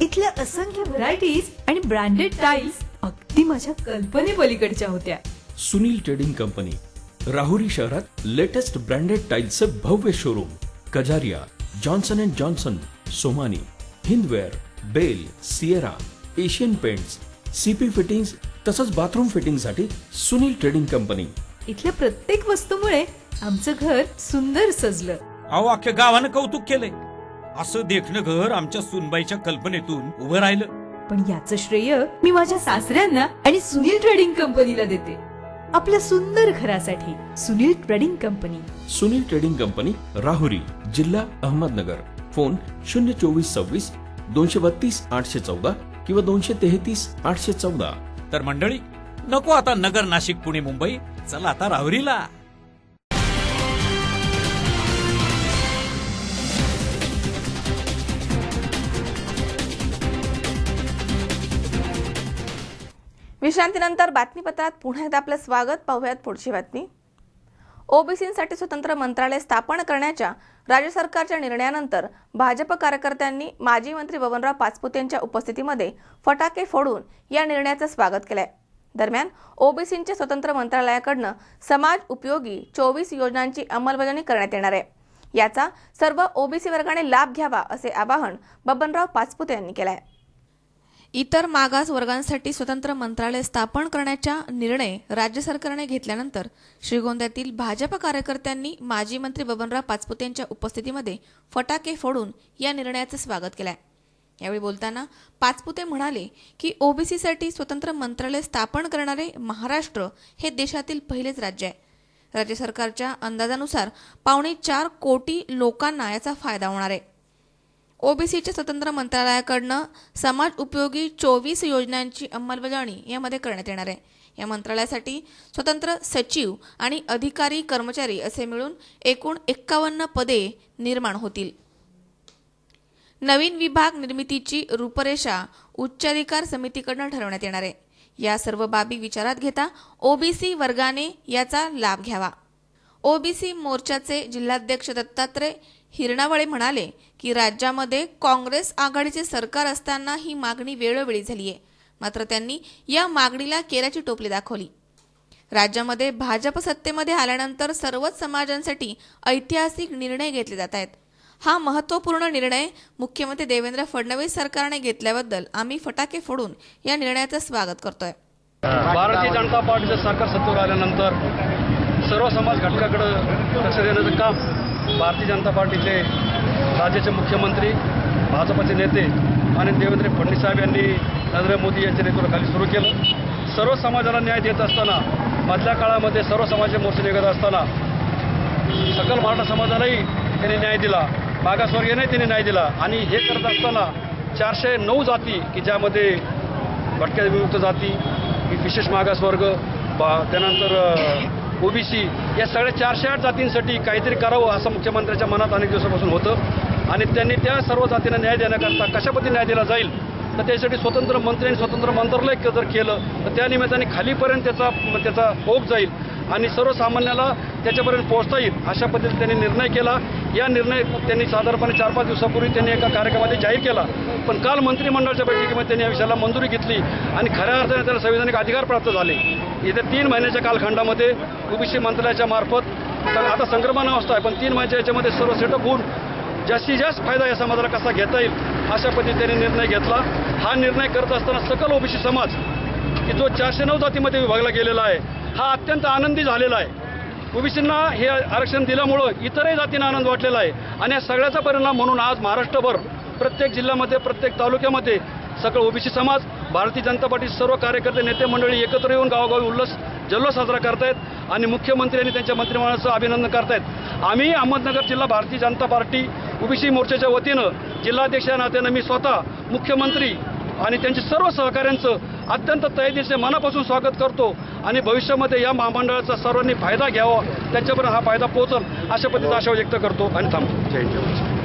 इथल्या असंख्य व्हरायटीज आणि ब्रँडेड टाइल्स अगदी माझ्या कल्पनेपलीकडच्या होत्या. सुनील ट्रेडिंग कंपनी, राहुरी शहरात लेटेस्ट ब्रँडेड टाइल्सचे भव्य showroom. Kajaria, Johnson and Johnson, Somany, Hindware, Bell, Sierra, Asian Paints, CP fittings तसंच बाथरूम फिटिंगसाठी सुनील ट्रेडिंग कंपनी. इथल्या प्रत्येक वस्तूमुळे आमचं घर सुंदर सजलं. अहो, अख्ख्या गावानं कौतुक केलंय. असं देखणं घर आमच्या सुनबाईच्या कल्पनेतून उभं राहिलं. पण याचं श्रेय मी माझ्या सासऱ्यांना आणि सुनील ट्रेडिंग कंपनीला देते. आपल्या सुंदर घरासाठी Sunil trading company. Sunil trading company, Rahuri, जिल्हा अहमदनगर. फोन 02426 232 814 किंवा 233 814. तर मंडळी, नको आता नगर, नाशिक, पुणे, मुंबई, चला आता राहुरीला. विश्रांतीनंतर बातमीपत्रात पुन्हा एकदा आपलं स्वागत. पाहूयात पुढची बातमी. ओबीसींसाठी स्वतंत्र मंत्रालय स्थापन करण्याच्या राज्य सरकारच्या निर्णयानंतर भाजप कार्यकर्त्यांनी माजी मंत्री बबनराव पाचपुते यांच्या उपस्थितीमध्ये फटाके फोडून या निर्णयाचं स्वागत केलंय. दरम्यान ओबीसींच्या स्वतंत्र मंत्रालयाकडनं समाज उपयोगी 24 योजनांची अंमलबजावणी करण्यात येणार आहे. याचा सर्व ओबीसी वर्गाने लाभ घ्यावा असे आवाहन बबनराव पाचपुते यांनी केलंय. इतर मागास वर्गांसाठी स्वतंत्र मंत्रालय स्थापन करण्याचा निर्णय राज्य सरकारने घेतल्यानंतर श्रीगोंद्यातील भाजप कार्यकर्त्यांनी माजी मंत्री बबनराव पाचपुते यांच्या उपस्थितीमध्ये फटाके फोडून या निर्णयाचे स्वागत केले. यावेळी बोलताना पाचपुते म्हणाले की ओबीसीसाठी स्वतंत्र मंत्रालय स्थापन करणारे महाराष्ट्र हे देशातील पहिलेच राज्य आहे. राज्य सरकारच्या अंदाजानुसार 4.25 कोटी लोकांना याचा फायदा होणार आहे. ओबीसीच्या स्वतंत्र मंत्रालयाकडनं समाज उपयोगी 24 योजनांची अंमलबजावणी यामध्ये करण्यात येणार आहे. या मंत्रालयासाठी स्वतंत्र सचिव आणि अधिकारी कर्मचारी असे मिळून एकूण 51 पदे निर्माण होतील. नवीन विभाग निर्मितीची रूपरेषा उच्चाधिकार समितीकडून ठरवण्यात येणार आहे. या सर्व बाबी विचारात घेता ओबीसी वर्गाने याचा लाभ घ्यावा. ओबीसी मोर्चाचे जिल्हाध्यक्ष दत्तात्रय हिरणावळे म्हणाले की राज्यामध्ये काँग्रेस आघाडीचे सरकार असताना ही मागणी वेळोवेळी झाली आहे, मात्र त्यांनी या मागणीला केराची टोपली दाखवली. राज्यामध्ये भाजप सत्तेमध्ये आल्यानंतर सर्वच समाजांसाठी ऐतिहासिक निर्णय घेतले जात आहेत. हा महत्त्वपूर्ण निर्णय मुख्यमंत्री देवेंद्र फडणवीस सरकारने घेतल्याबद्दल आम्ही फटाके फोडून या निर्णयाचं स्वागत करतोय. भारतीय जनता पार्टीचं सरकार सत्तेवर आल्यानंतर सर्व समाज घटकाकडे लक्ष देण्याचं काम भारतीय जनता पार्टीचे राज्याचे मुख्यमंत्री भाजपचे नेते आणि देवेंद्र फडणवीस साहेब यांनी नरेंद्र मोदी यांच्या नेतृत्वाखाली सुरू केलं. सर्व समाजाला न्याय देत असताना मधल्या काळामध्ये सर्व समाजाचे मोर्चे निघत असताना सकल मराठा समाजालाही त्यांनी न्याय दिला, मागासवर्गीयांनाही त्यांनी न्याय दिला. आणि हे करत असताना 409 जाती की ज्यामध्ये भटक्या विमुक्त जाती, विशेष मागासवर्ग, त्यानंतर ओबीसी या सगळ्या 408 जातींसाठी काहीतरी करावं असं मुख्यमंत्र्यांच्या मनात अनेक दिवसापासून होतं. आणि त्यांनी त्या सर्व जातींना न्याय देण्याकरता कशा पद्धतीने न्याय दिला जाईल तर त्यासाठी स्वतंत्र मंत्री आणि स्वतंत्र मंत्रालय जर केलं तर त्या निमित्ताने खालीपर्यंत त्याचा ओघ जाईल आणि सर्वसामान्याला त्याच्यापर्यंत पोहोचता येईल अशा पद्धतीने त्यांनी निर्णय केला. या निर्णय त्यांनी साधारणपणे 4-5 दिवसापूर्वी त्यांनी एका कार्यक्रमामध्ये जाहीर केला. पण काल मंत्रिमंडळाच्या बैठकीमध्ये त्यांनी या विषयाला मंजुरी घेतली आणि खऱ्या अर्थाने त्याला संविधानिक अधिकार प्राप्त झाले. येत्या 3 महिन्याच्या कालखंडामध्ये ओबीसी मंत्रालयाच्या मार्फत आता संक्रमण अवस्था आहे, पण 3 महिन्याच्या याच्यामध्ये सर्व सेटअप होऊन जास्तीत जास्त फायदा या समाजाला कसा घेता येईल अशा पद्धतीने त्यांनी निर्णय घेतला. हा निर्णय करत असताना सकल ओबीसी समाज की जो 409 जातीमध्ये विभागला गेलेला आहे हा अत्यंत आनंदी झालेला आहे. ओबीसींना हे आरक्षण दिल्यामुळं इतरही जातींना आनंद वाटलेला आहे. आणि या सगळ्याचा परिणाम म्हणून आज महाराष्ट्रभर प्रत्येक जिल्ह्यामध्ये प्रत्येक तालुक्यामध्ये सकल ओबीसी समाज, भारतीय जनता पार्टी सर्व कार्यकर्ते, नेते मंडळी एकत्र येऊन गावोगावी जल्लोष साजरा करतायत आणि मुख्यमंत्री आणि त्यांच्या मंत्रिमंडळाचं अभिनंदन करतायत. आम्ही अहमदनगर जिल्हा भारतीय जनता पार्टी ओबीसी मोर्चाच्या वतीनं जिल्हाध्यक्ष या नात्यानं मी स्वतः मुख्यमंत्री आणि त्यांच्या सर्व सहकाऱ्यांचं अत्यंत तळमळीने मनापासून स्वागत करतो आणि भविष्यामध्ये या महामंडळाचा सर्वांनी फायदा घ्यावा, त्याच्यापर्यंत हा फायदा पोहोचल अशा पद्धतीचा आशा व्यक्त करतो आणि थांबतो. जय हिंद.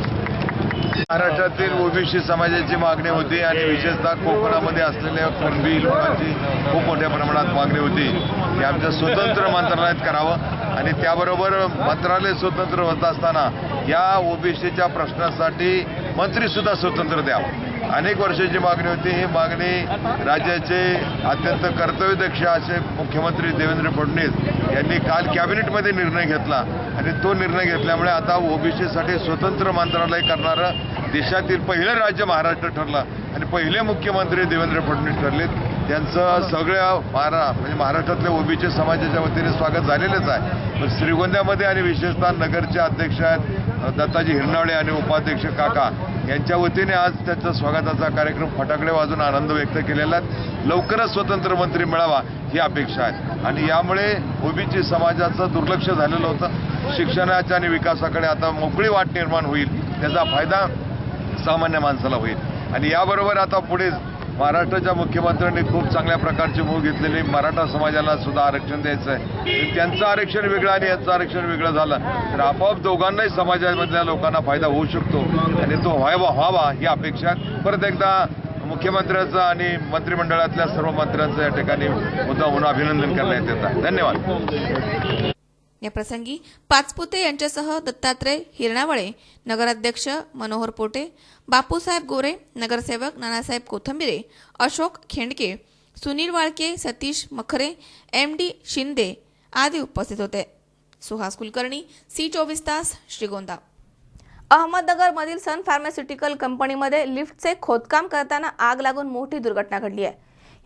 महाराष्ट्रातील ओबीसी समाजाची मागणी होती आणि विशेषतः कोकणामध्ये असलेल्या कुणबी लोकांची खूप मोठ्या प्रमाणात मागणी होती की आमचं स्वतंत्र मंत्रालयात करावं आणि त्याबरोबर मंत्रालय स्वतंत्र होत असताना या ओबीसीच्या प्रश्नासाठी मंत्रीसुद्धा स्वतंत्र द्यावं. अनेक वर्षाची मागणी होती. ही मागणी राज्याचे अत्यंत कर्तव्यदक्ष असे मुख्यमंत्री देवेंद्र फडणवीस यांनी काल कॅबिनेटमध्ये निर्णय घेतला आणि तो निर्णय घेतल्यामुळे आता ओबीसीसाठी स्वतंत्र मंत्रालय करणारं देशातील पहिलं राज्य महाराष्ट्र ठरलं आणि पहिले मुख्यमंत्री देवेंद्र फडणवीस ठरले. त्यांचं सगळ्या म्हणजे महाराष्ट्रातल्या ओबीसी समाजाच्या वतीने स्वागत झालेलंच आहे. पण श्रीगोंद्यामध्ये आणि विशेषतः नगरचे अध्यक्ष आहेत दत्ताजी हिरणावळे आणि उपाध्यक्ष काका यांच्या वतीने आज त्याचा स्वागताचा कार्यक्रम फटाकडे वाजून आनंद व्यक्त केलेला आहे. लवकरच स्वतंत्र मंत्री मिळावा ही अपेक्षा आहे आणि यामुळे ओबीसी समाजाचं दुर्लक्ष झालेलं होतं. शिक्षणाच्या आणि विकासाकडे आता मोकळी वाट निर्माण होईल, त्याचा फायदा सामान्य माणसाला होईल. आणि याबरोबर आता पुढे महाराष्ट्राच्या मुख्यमंत्र्यांनी खूप चांगल्या प्रकारची मूळ घेतलेली मराठा समाजाला सुद्धा आरक्षण द्यायचं आहे. त्यांचं आरक्षण वेगळं आणि यांचं आरक्षण वेगळं झालं तर आपोआप दोघांनाही समाजामधल्या लोकांना फायदा होऊ शकतो आणि तो व्हावा ही अपेक्षा. परत एकदा मुख्यमंत्र्यांचं आणि मंत्रिमंडळातल्या सर्व मंत्र्यांचं या ठिकाणी मुद्दा म्हणून अभिनंदन करण्यात येत आहे. धन्यवाद. या प्रसंगी पाचपुते यांच्यासह दत्तात्रय हिरणावळे, नगराध्यक्ष मनोहर पोटे, बापूसाहेब गोरे, नगरसेवक नानासाहेब कोथंबिरे, अशोक खेंडके, सुनील वाळके, सतीश मखरे, MD शिंदे आदी उपस्थित होते. सुहास कुलकर्णी, C24 तास, श्रीगोंदा. अहमदनगरमधील सन फार्मास्युटिकल कंपनीमध्ये लिफ्टचे खोदकाम करताना आग लागून मोठी दुर्घटना घडली आहे.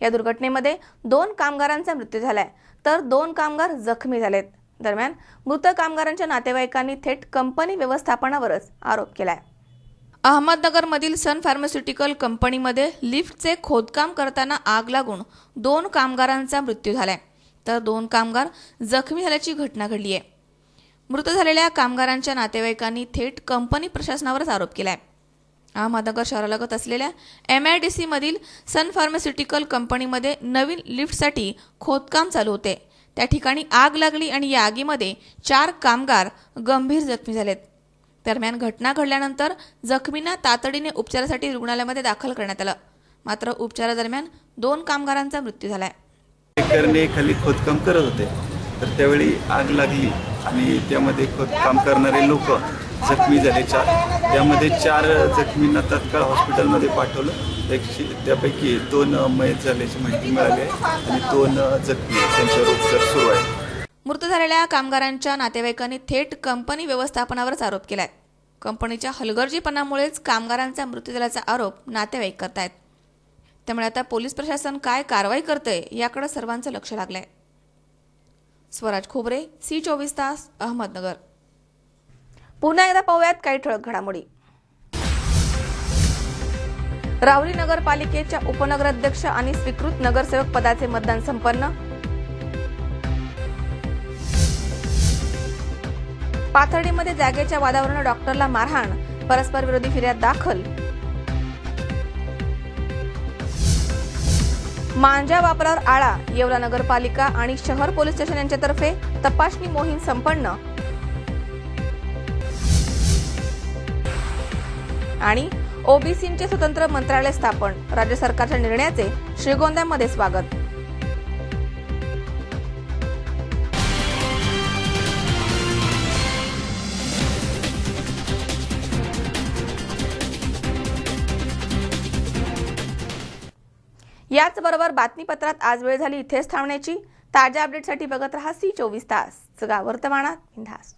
या दुर्घटनेमध्ये 2 कामगारांचा मृत्यू झालाय तर 2 कामगार जखमी झालेत. दरम्यान मृत कामगारांच्या नातेवाईकांनी थेट कंपनी व्यवस्थापनावरच आरोप केलाय. अहमदनगरमधील सन फार्मास्युटिकल कंपनीमध्ये लिफ्टचे खोदकाम करताना आग लागून 2 कामगारांचा मृत्यू झालाय तर 2 कामगार जखमी झाल्याची घटना घडली आहे. मृत झालेल्या कामगारांच्या नातेवाईकांनी थेट कंपनी प्रशासनावरच आरोप केलाय. अहमदनगर शहरालगत असलेल्या MIDC मधील सन फार्मास्युटिकल कंपनीमध्ये नवीन लिफ्टसाठी खोदकाम चालू होते. त्या ठिकाणी आग लागली आणि या आगीमध्ये 4 कामगार गंभीर जखमी झालेत. दरम्यान घटना घडल्यानंतर जखमींना तातडीने उपचारासाठी रुग्णालयामध्ये दाखल करण्यात आलं. मात्र उपचारादरम्यान 2 कामगारांचा मृत्यू झालाय. खाली खोदकाम करत होते तर त्यावेळी आग लागली आणि त्यामध्ये खोदकाम करणारे लोक जखमी झाले 4. त्यामध्ये 4 जखमींना तात्काळ हॉस्पिटलमध्ये पाठवलं. त्यापैकी 2 मयत झाल्याची माहिती मिळाली आहे आणि 2 जखमी त्यांच्यावर उपचार सुरू आहे. मृत झालेल्या कामगारांच्या नातेवाईकांनी थेट कंपनी व्यवस्थापनावरच आरोप केलाय. कंपनीच्या हलगर्जीपणामुळेच कामगारांचा मृत्यू झाल्याचा आरोप नातेवाईक करतायत. त्यामुळे आता पोलीस प्रशासन काय कारवाई करतंय याकडे सर्वांचं लक्ष लागलंय. स्वराज खोबरे, C24 तास, अहमदनगर. पुन्हा एकदा पाहूयात काही ठळक घडामोडी. राहुरी नगरपालिकेच्या उपनगराध्यक्ष आणि स्वीकृत नगरसेवक पदाचे मतदान संपन्न. पाथर्डीमध्ये जागेच्या वादावरून डॉक्टरला मारहाण, परस्पर विरोधी फिर्याद दाखल. मांजा वापरावर आळा, येवला नगरपालिका आणि शहर पोलीस स्टेशन यांच्यातर्फे तपासणी मोहीम संपन्न. आणि ओबीसींचे स्वतंत्र मंत्रालय स्थापन, राज्य सरकारच्या निर्णयाचे श्रीगोंद्यामध्ये स्वागत. याचबरोबर बातमीपत्रात आज वेळ झाली इथेच थांबण्याची. ताज्या अपडेटसाठी बघत रहा C24 तास. जगा वर्तमानात बिंदास.